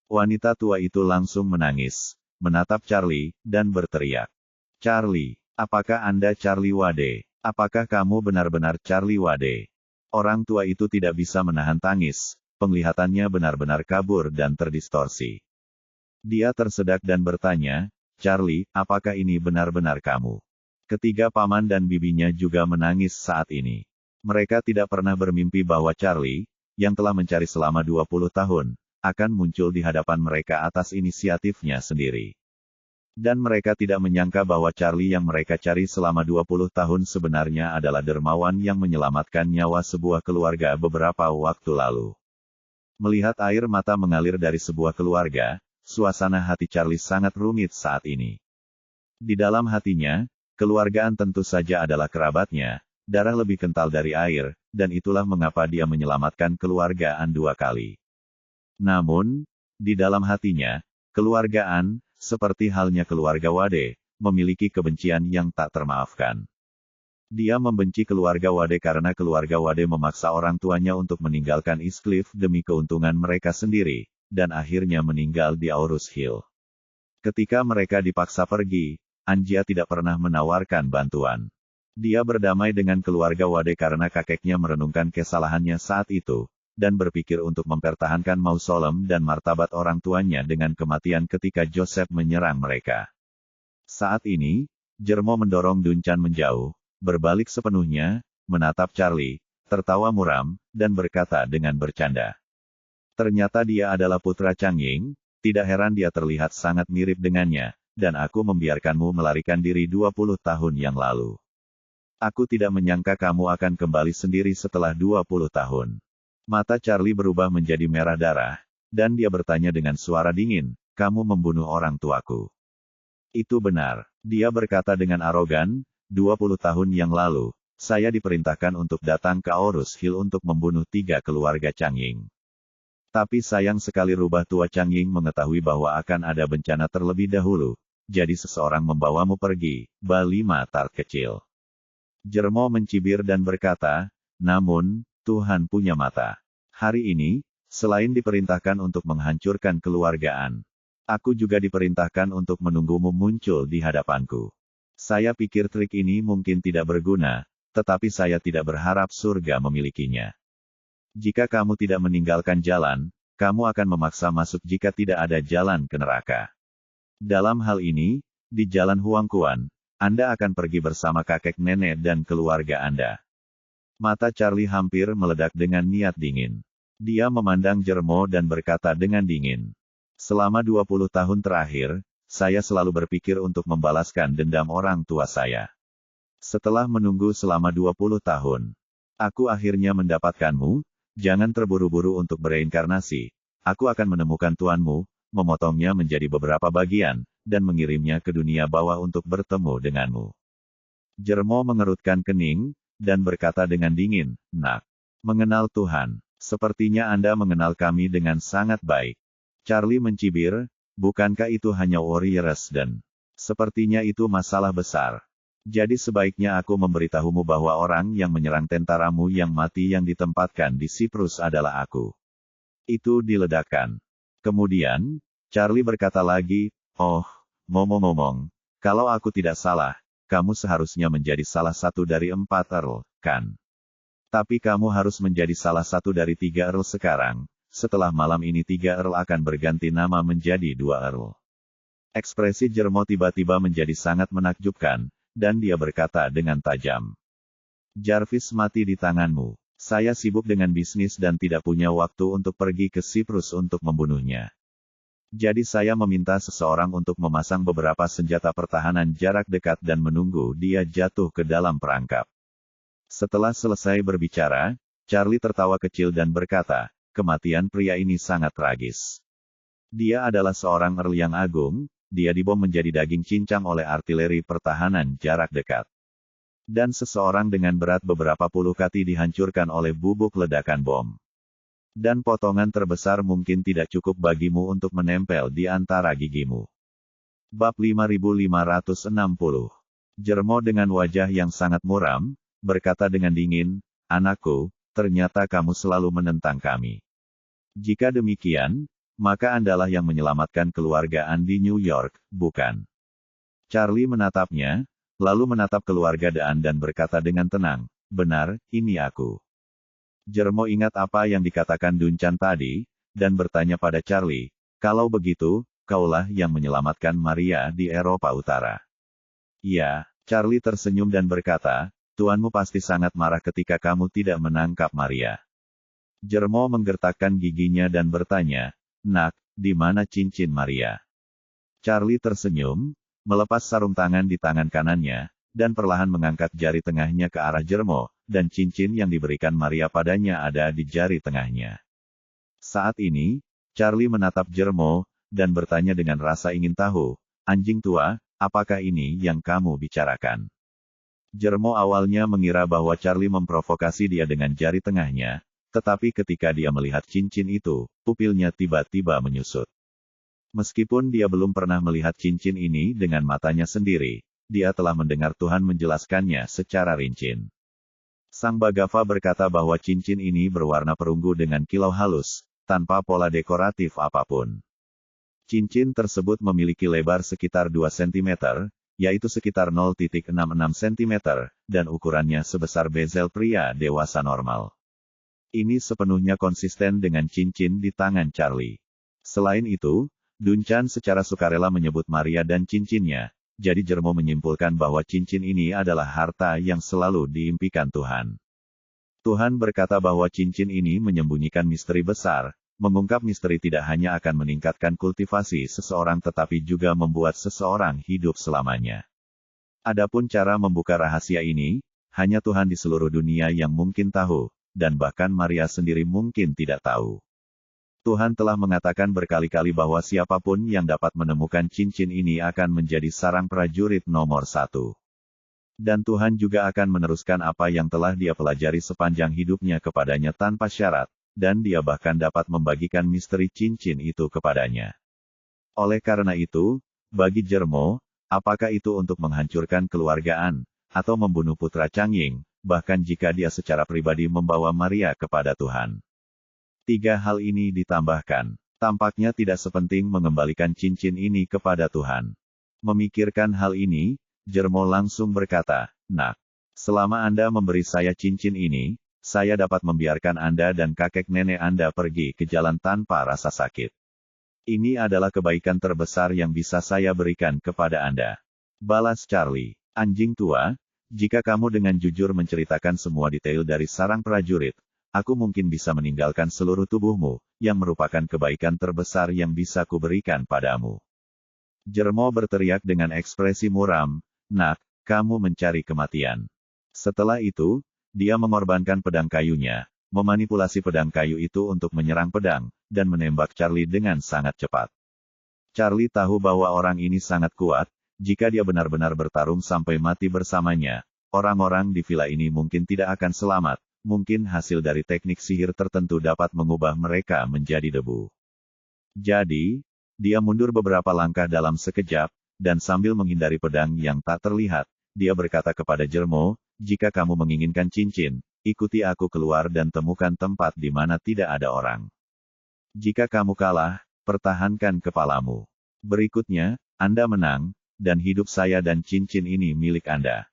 Wanita tua itu langsung menangis, menatap Charlie, dan berteriak. Charlie, apakah Anda Charlie Wade? Apakah kamu benar-benar Charlie Wade? Orang tua itu tidak bisa menahan tangis, penglihatannya benar-benar kabur dan terdistorsi. Dia tersedak dan bertanya, Charlie, apakah ini benar-benar kamu? Ketiga paman dan bibinya juga menangis saat ini. Mereka tidak pernah bermimpi bahwa Charlie, yang telah mencari selama 20 tahun, akan muncul di hadapan mereka atas inisiatifnya sendiri. Dan mereka tidak menyangka bahwa Charlie yang mereka cari selama 20 tahun sebenarnya adalah dermawan yang menyelamatkan nyawa sebuah keluarga beberapa waktu lalu. Melihat air mata mengalir dari sebuah keluarga, suasana hati Charlie sangat rumit saat ini. Di dalam hatinya, keluargaan tentu saja adalah kerabatnya, darah lebih kental dari air, dan itulah mengapa dia menyelamatkan keluargaan 2 kali. Namun, di dalam hatinya, keluargaan, seperti halnya keluarga Wade, memiliki kebencian yang tak termaafkan. Dia membenci keluarga Wade karena keluarga Wade memaksa orang tuanya untuk meninggalkan East Cliff demi keuntungan mereka sendiri, dan akhirnya meninggal di Aurus Hill. Ketika mereka dipaksa pergi, Anjia tidak pernah menawarkan bantuan. Dia berdamai dengan keluarga Wade karena kakeknya merenungkan kesalahannya saat itu, dan berpikir untuk mempertahankan mausolem dan martabat orang tuanya dengan kematian ketika Joseph menyerang mereka. Saat ini, Jermo mendorong Dunchan menjauh, berbalik sepenuhnya, menatap Charlie, tertawa muram, dan berkata dengan bercanda. Ternyata dia adalah putra Chang Ying, tidak heran dia terlihat sangat mirip dengannya. Dan aku membiarkanmu melarikan diri 20 tahun yang lalu. Aku tidak menyangka kamu akan kembali sendiri setelah 20 tahun. Mata Charlie berubah menjadi merah darah, dan dia bertanya dengan suara dingin, kamu membunuh orang tuaku. Itu benar. Dia berkata dengan arogan, 20 tahun yang lalu, saya diperintahkan untuk datang ke Aurus Hill untuk membunuh 3 keluarga Changying. Tapi sayang sekali rubah tua Changying mengetahui bahwa akan ada bencana terlebih dahulu. Jadi seseorang membawamu pergi, Balima Tart kecil. Jermo mencibir dan berkata, namun, Tuhan punya mata. Hari ini, selain diperintahkan untuk menghancurkan keluargaan, aku juga diperintahkan untuk menunggumu muncul di hadapanku. Saya pikir trik ini mungkin tidak berguna, tetapi saya tidak berharap surga memilikinya. Jika kamu tidak meninggalkan jalan, kamu akan memaksa masuk jika tidak ada jalan ke neraka. Dalam hal ini, di jalan Huangquan, Anda akan pergi bersama kakek nenek dan keluarga Anda. Mata Charlie hampir meledak dengan niat dingin. Dia memandang Jermo dan berkata dengan dingin. Selama 20 tahun terakhir, saya selalu berpikir untuk membalaskan dendam orang tua saya. Setelah menunggu selama 20 tahun, aku akhirnya mendapatkanmu. Jangan terburu-buru untuk bereinkarnasi. Aku akan menemukan tuanmu, memotongnya menjadi beberapa bagian, dan mengirimnya ke dunia bawah untuk bertemu denganmu. Jermo mengerutkan kening, dan berkata dengan dingin, nak, mengenal Tuhan, sepertinya Anda mengenal kami dengan sangat baik. Charlie mencibir, bukankah itu hanya warriors dan sepertinya itu masalah besar. Jadi sebaiknya aku memberitahumu bahwa orang yang menyerang tentaramu yang mati yang ditempatkan di Siprus adalah aku. Itu diledakkan. Kemudian, Charlie berkata lagi, oh, ngomong-ngomong, kalau aku tidak salah, kamu seharusnya menjadi salah satu dari 4 Earl, kan? Tapi kamu harus menjadi salah satu dari 3 Earl sekarang. Setelah malam ini 3 Earl akan berganti nama menjadi 2 Earl. Ekspresi Jermo tiba-tiba menjadi sangat menakjubkan. Dan dia berkata dengan tajam. Jarvis mati di tanganmu. Saya sibuk dengan bisnis dan tidak punya waktu untuk pergi ke Siprus untuk membunuhnya. Jadi saya meminta seseorang untuk memasang beberapa senjata pertahanan jarak dekat dan menunggu dia jatuh ke dalam perangkap. Setelah selesai berbicara, Charlie tertawa kecil dan berkata, kematian pria ini sangat tragis. Dia adalah seorang Earl yang agung. Dia dibom menjadi daging cincang oleh artileri pertahanan jarak dekat. Dan seseorang dengan berat beberapa puluh kati dihancurkan oleh bubuk ledakan bom. Dan potongan terbesar mungkin tidak cukup bagimu untuk menempel di antara gigimu. Bab 5560. Jermo dengan wajah yang sangat muram, berkata dengan dingin, anakku, ternyata kamu selalu menentang kami. Jika demikian, maka Andalah yang menyelamatkan keluarga Andi New York, bukan? Charlie menatapnya, lalu menatap keluarga Daan dan berkata dengan tenang, benar, ini aku. Jermo ingat apa yang dikatakan Duncan tadi, dan bertanya pada Charlie, kalau begitu, kaulah yang menyelamatkan Maria di Eropa Utara. Ya, Charlie tersenyum dan berkata, tuanmu pasti sangat marah ketika kamu tidak menangkap Maria. Jermo menggertakkan giginya dan bertanya, nak, di mana cincin Maria? Charlie tersenyum, melepas sarung tangan di tangan kanannya, dan perlahan mengangkat jari tengahnya ke arah Jermo, dan cincin yang diberikan Maria padanya ada di jari tengahnya. Saat ini, Charlie menatap Jermo, dan bertanya dengan rasa ingin tahu, anjing tua, apakah ini yang kamu bicarakan? Jermo awalnya mengira bahwa Charlie memprovokasi dia dengan jari tengahnya, tetapi ketika dia melihat cincin itu, pupilnya tiba-tiba menyusut. Meskipun dia belum pernah melihat cincin ini dengan matanya sendiri, dia telah mendengar Tuhan menjelaskannya secara rinci. Sang Bhagava berkata bahwa cincin ini berwarna perunggu dengan kilau halus, tanpa pola dekoratif apapun. Cincin tersebut memiliki lebar sekitar 2 cm, yaitu sekitar 0,66 cm, dan ukurannya sebesar bezel pria dewasa normal. Ini sepenuhnya konsisten dengan cincin di tangan Charlie. Selain itu, Duncan secara sukarela menyebut Maria dan cincinnya, jadi Jermo menyimpulkan bahwa cincin ini adalah harta yang selalu diimpikan Tuhan. Tuhan berkata bahwa cincin ini menyembunyikan misteri besar, mengungkap misteri tidak hanya akan meningkatkan kultivasi seseorang tetapi juga membuat seseorang hidup selamanya. Adapun cara membuka rahasia ini, hanya Tuhan di seluruh dunia yang mungkin tahu. Dan bahkan Maria sendiri mungkin tidak tahu. Tuhan telah mengatakan berkali-kali bahwa siapapun yang dapat menemukan cincin ini akan menjadi sarang prajurit nomor 1. Dan Tuhan juga akan meneruskan apa yang telah dia pelajari sepanjang hidupnya kepadanya tanpa syarat, dan dia bahkan dapat membagikan misteri cincin itu kepadanya. Oleh karena itu, bagi Jermo, apakah itu untuk menghancurkan keluargaan, atau membunuh putra Changying, bahkan jika dia secara pribadi membawa Maria kepada Tuhan. 3 hal ini ditambahkan, tampaknya tidak sepenting mengembalikan cincin ini kepada Tuhan. Memikirkan hal ini, Jermo langsung berkata, "Nak, selama Anda memberi saya cincin ini, saya dapat membiarkan Anda dan kakek nenek Anda pergi ke jalan tanpa rasa sakit. Ini adalah kebaikan terbesar yang bisa saya berikan kepada Anda." Balas Charlie, "Anjing tua, jika kamu dengan jujur menceritakan semua detail dari sarang prajurit, aku mungkin bisa meninggalkan seluruh tubuhmu, yang merupakan kebaikan terbesar yang bisa kuberikan padamu." Jermo berteriak dengan ekspresi muram, "Nak, kamu mencari kematian." Setelah itu, dia mengorbankan pedang kayunya, memanipulasi pedang kayu itu untuk menyerang pedang, dan menembak Charlie dengan sangat cepat. Charlie tahu bahwa orang ini sangat kuat, jika dia benar-benar bertarung sampai mati bersamanya, orang-orang di villa ini mungkin tidak akan selamat, mungkin hasil dari teknik sihir tertentu dapat mengubah mereka menjadi debu. Jadi, dia mundur beberapa langkah dalam sekejap, dan sambil menghindari pedang yang tak terlihat, dia berkata kepada Jermo, "Jika kamu menginginkan cincin, ikuti aku keluar dan temukan tempat di mana tidak ada orang. Jika kamu kalah, pertahankan kepalamu. Berikutnya, Anda menang, dan hidup saya dan cincin ini milik Anda."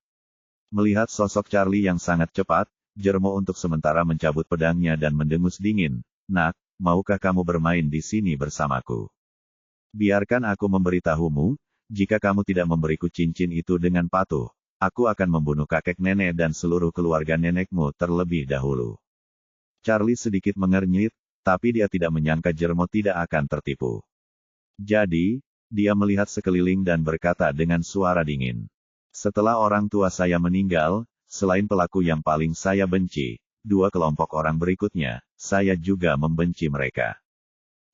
Melihat sosok Charlie yang sangat cepat, Jermo untuk sementara mencabut pedangnya dan mendengus dingin, "Nak, maukah kamu bermain di sini bersamaku? Biarkan aku memberitahumu, jika kamu tidak memberiku cincin itu dengan patuh, aku akan membunuh kakek nenek dan seluruh keluarga nenekmu terlebih dahulu." Charlie sedikit mengernyit, tapi dia tidak menyangka Jermo tidak akan tertipu. Jadi, dia melihat sekeliling dan berkata dengan suara dingin, "Setelah orang tua saya meninggal, selain pelaku yang paling saya benci, 2 kelompok orang berikutnya, saya juga membenci mereka."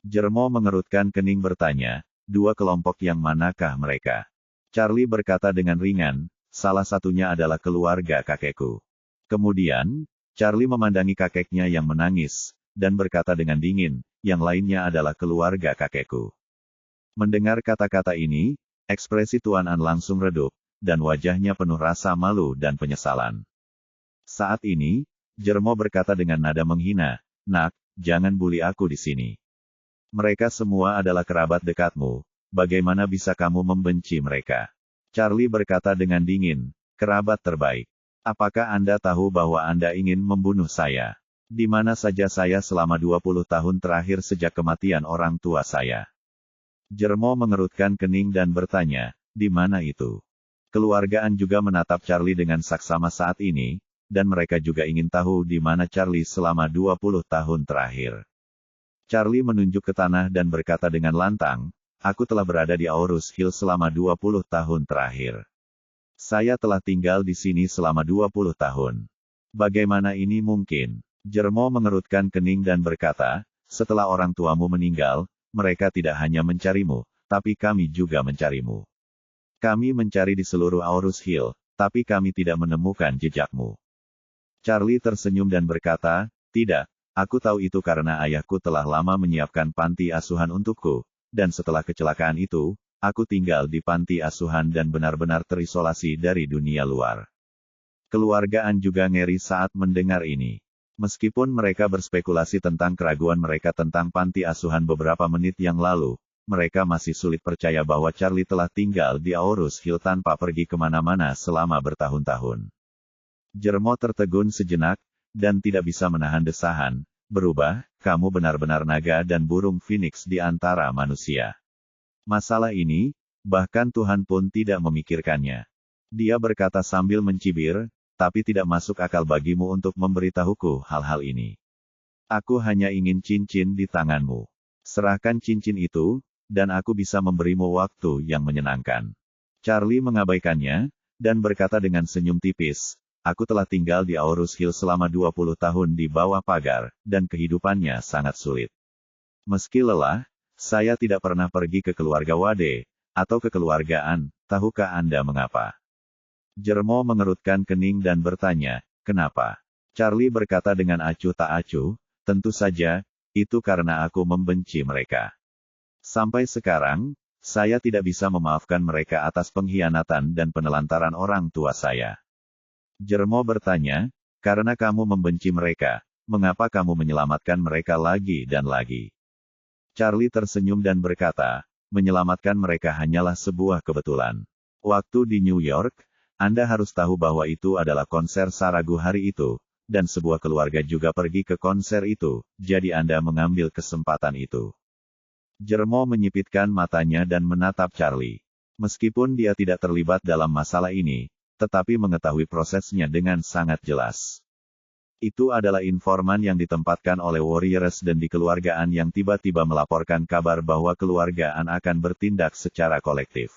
Jermo mengerutkan kening bertanya, "2 kelompok yang manakah mereka?" Charlie berkata dengan ringan, "Salah satunya adalah keluarga kakekku." Kemudian, Charlie memandangi kakeknya yang menangis, dan berkata dengan dingin, "Yang lainnya adalah keluarga kakekku." Mendengar kata-kata ini, ekspresi Tuan An langsung redup, dan wajahnya penuh rasa malu dan penyesalan. Saat ini, Jermo berkata dengan nada menghina, "Nak, jangan bully aku di sini. Mereka semua adalah kerabat dekatmu, bagaimana bisa kamu membenci mereka?" Charlie berkata dengan dingin, "Kerabat terbaik. Apakah Anda tahu bahwa Anda ingin membunuh saya? Di mana saja saya selama 20 tahun terakhir sejak kematian orang tua saya?" Jermo mengerutkan kening dan bertanya, "Di mana itu?" Keluargaan juga menatap Charlie dengan saksama saat ini, dan mereka juga ingin tahu di mana Charlie selama 20 tahun terakhir. Charlie menunjuk ke tanah dan berkata dengan lantang, "Aku telah berada di Aorus Hill selama 20 tahun terakhir. Saya telah tinggal di sini selama 20 tahun. Bagaimana ini mungkin?" Jermo mengerutkan kening dan berkata, "Setelah orang tuamu meninggal, mereka tidak hanya mencarimu, tapi kami juga mencarimu. Kami mencari di seluruh Aorus Hill, tapi kami tidak menemukan jejakmu." Charlie tersenyum dan berkata, "Tidak. Aku tahu itu karena ayahku telah lama menyiapkan panti asuhan untukku, dan setelah kecelakaan itu, aku tinggal di panti asuhan dan benar-benar terisolasi dari dunia luar." Keluargaan juga ngeri saat mendengar ini. Meskipun mereka berspekulasi tentang keraguan mereka tentang panti asuhan beberapa menit yang lalu, mereka masih sulit percaya bahwa Charlie telah tinggal di Aorus Hill tanpa pergi kemana-mana selama bertahun-tahun. Jermo tertegun sejenak, dan tidak bisa menahan desahan, "Berubah, kamu benar-benar naga dan burung phoenix di antara manusia. Masalah ini, bahkan Tuhan pun tidak memikirkannya." Dia berkata sambil mencibir, "Tapi tidak masuk akal bagimu untuk memberitahuku hal-hal ini. Aku hanya ingin cincin di tanganmu. Serahkan cincin itu, dan aku bisa memberimu waktu yang menyenangkan." Charlie mengabaikannya, dan berkata dengan senyum tipis, "Aku telah tinggal di Aorus Hill selama 20 tahun di bawah pagar, dan kehidupannya sangat sulit. Meski lelah, saya tidak pernah pergi ke keluarga Wade, atau kekeluargaan, tahukah Anda mengapa? Jermo mengerutkan kening dan bertanya, kenapa? Charlie berkata dengan acuh tak acuh, tentu saja, itu karena aku membenci mereka. Sampai sekarang, saya tidak bisa memaafkan mereka atas pengkhianatan dan penelantaran orang tua saya. Jermo bertanya, karena kamu membenci mereka, mengapa kamu menyelamatkan mereka lagi dan lagi? Charlie tersenyum dan berkata, menyelamatkan mereka hanyalah sebuah kebetulan. Waktu di New York, Anda harus tahu bahwa itu adalah konser Saragu hari itu, dan sebuah keluarga juga pergi ke konser itu, jadi Anda mengambil kesempatan itu. Jermo menyipitkan matanya dan menatap Charlie. Meskipun dia tidak terlibat dalam masalah ini, tetapi mengetahui prosesnya dengan sangat jelas. Itu adalah informan yang ditempatkan oleh Warriors dan di keluargaan yang tiba-tiba melaporkan kabar bahwa keluargaan akan bertindak secara kolektif.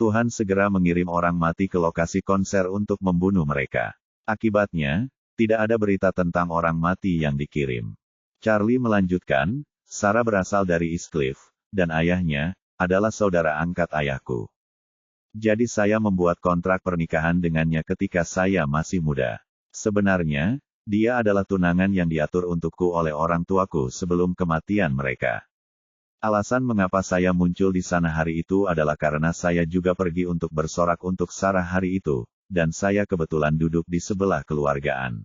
Tuhan segera mengirim orang mati ke lokasi konser untuk membunuh mereka. Akibatnya, tidak ada berita tentang orang mati yang dikirim. Charlie melanjutkan, Sarah berasal dari East Cliff, dan ayahnya adalah saudara angkat ayahku. Jadi saya membuat kontrak pernikahan dengannya ketika saya masih muda. Sebenarnya, dia adalah tunangan yang diatur untukku oleh orang tuaku sebelum kematian mereka. Alasan mengapa saya muncul di sana hari itu adalah karena saya juga pergi untuk bersorak untuk Sarah hari itu, dan saya kebetulan duduk di sebelah keluargaan.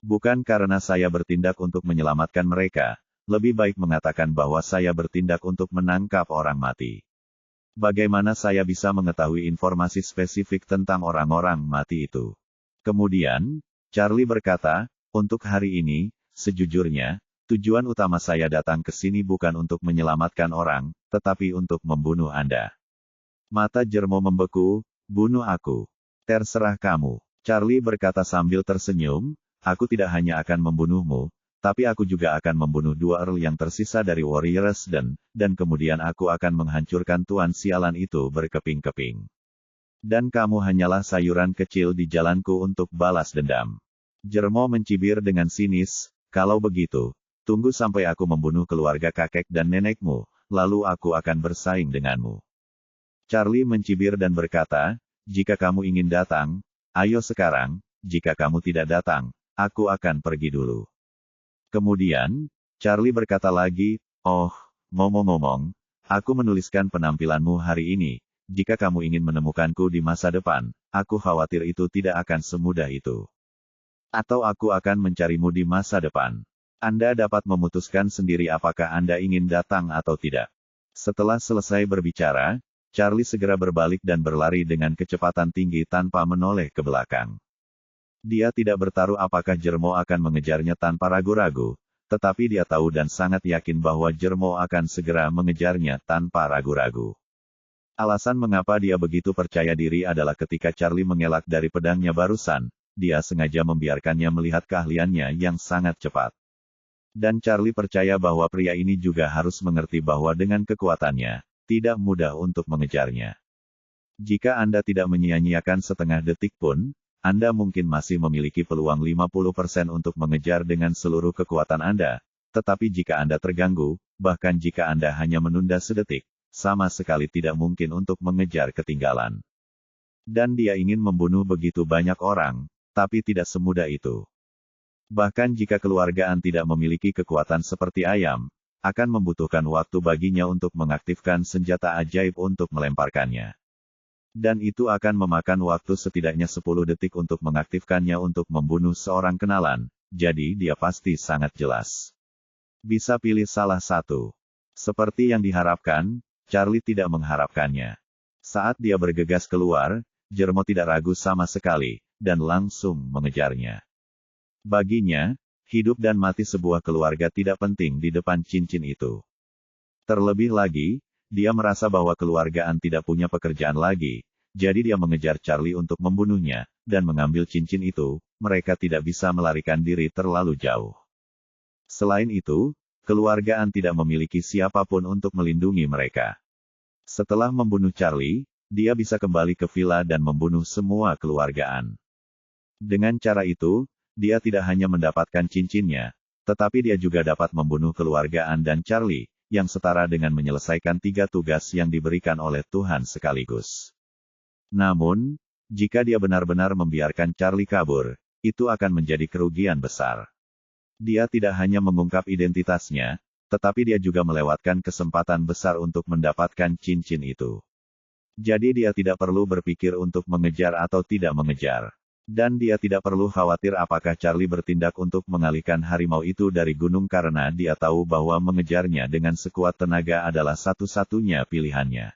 Bukan karena saya bertindak untuk menyelamatkan mereka, lebih baik mengatakan bahwa saya bertindak untuk menangkap orang mati. Bagaimana saya bisa mengetahui informasi spesifik tentang orang-orang mati itu? Kemudian, Charlie berkata, untuk hari ini, sejujurnya, tujuan utama saya datang ke sini bukan untuk menyelamatkan orang, tetapi untuk membunuh Anda. Mata Jermo membeku, bunuh aku. Terserah kamu. Charlie berkata sambil tersenyum, aku tidak hanya akan membunuhmu, tapi aku juga akan membunuh dua Earl yang tersisa dari Warriors dan kemudian aku akan menghancurkan tuan sialan itu berkeping-keping. Dan kamu hanyalah sayuran kecil di jalanku untuk balas dendam. Jermo mencibir dengan sinis, kalau begitu, tunggu sampai aku membunuh keluarga kakek dan nenekmu, lalu aku akan bersaing denganmu. Charlie mencibir dan berkata, jika kamu ingin datang, ayo sekarang, jika kamu tidak datang, aku akan pergi dulu. Kemudian, Charlie berkata lagi, oh, ngomong-ngomong, aku menuliskan penampilanmu hari ini. Jika kamu ingin menemukanku di masa depan, aku khawatir itu tidak akan semudah itu. Atau aku akan mencarimu di masa depan. Anda dapat memutuskan sendiri apakah Anda ingin datang atau tidak. Setelah selesai berbicara, Charlie segera berbalik dan berlari dengan kecepatan tinggi tanpa menoleh ke belakang. Dia tidak bertaruh apakah Jermo akan mengejarnya tanpa ragu-ragu, tetapi dia tahu dan sangat yakin bahwa Jermo akan segera mengejarnya tanpa ragu-ragu. Alasan mengapa dia begitu percaya diri adalah ketika Charlie mengelak dari pedangnya barusan, dia sengaja membiarkannya melihat keahliannya yang sangat cepat. Dan Charlie percaya bahwa pria ini juga harus mengerti bahwa dengan kekuatannya, tidak mudah untuk mengejarnya. Jika Anda tidak menyia-nyiakan setengah detik pun, Anda mungkin masih memiliki peluang 50% untuk mengejar dengan seluruh kekuatan Anda, tetapi jika Anda terganggu, bahkan jika Anda hanya menunda sedetik, sama sekali tidak mungkin untuk mengejar ketinggalan. Dan dia ingin membunuh begitu banyak orang, tapi tidak semudah itu. Bahkan jika keluargaan tidak memiliki kekuatan seperti ayam, akan membutuhkan waktu baginya untuk mengaktifkan senjata ajaib untuk melemparkannya. Dan itu akan memakan waktu setidaknya 10 detik untuk mengaktifkannya untuk membunuh seorang kenalan, jadi dia pasti sangat jelas. Bisa pilih salah satu. Seperti yang diharapkan, Charlie tidak mengharapkannya. Saat dia bergegas keluar, Jermo tidak ragu sama sekali, dan langsung mengejarnya. Baginya, hidup dan mati sebuah keluarga tidak penting di depan cincin itu. Terlebih lagi, dia merasa bahwa keluargaan tidak punya pekerjaan lagi, jadi dia mengejar Charlie untuk membunuhnya, dan mengambil cincin itu, mereka tidak bisa melarikan diri terlalu jauh. Selain itu, keluargaan tidak memiliki siapapun untuk melindungi mereka. Setelah membunuh Charlie, dia bisa kembali ke villa dan membunuh semua keluargaan. Dengan cara itu, dia tidak hanya mendapatkan cincinnya, Tetapi dia juga dapat membunuh keluarga Ann dan Charlie, yang setara dengan menyelesaikan 3 tugas yang diberikan oleh Tuhan sekaligus. Namun, jika dia benar-benar membiarkan Charlie kabur, itu akan menjadi kerugian besar. Dia tidak hanya mengungkap identitasnya, tetapi dia juga melewatkan kesempatan besar untuk mendapatkan cincin itu. Jadi dia tidak perlu berpikir untuk mengejar atau tidak mengejar. Dan dia tidak perlu khawatir apakah Charlie bertindak untuk mengalihkan harimau itu dari gunung karena dia tahu bahwa mengejarnya dengan sekuat tenaga adalah satu-satunya pilihannya.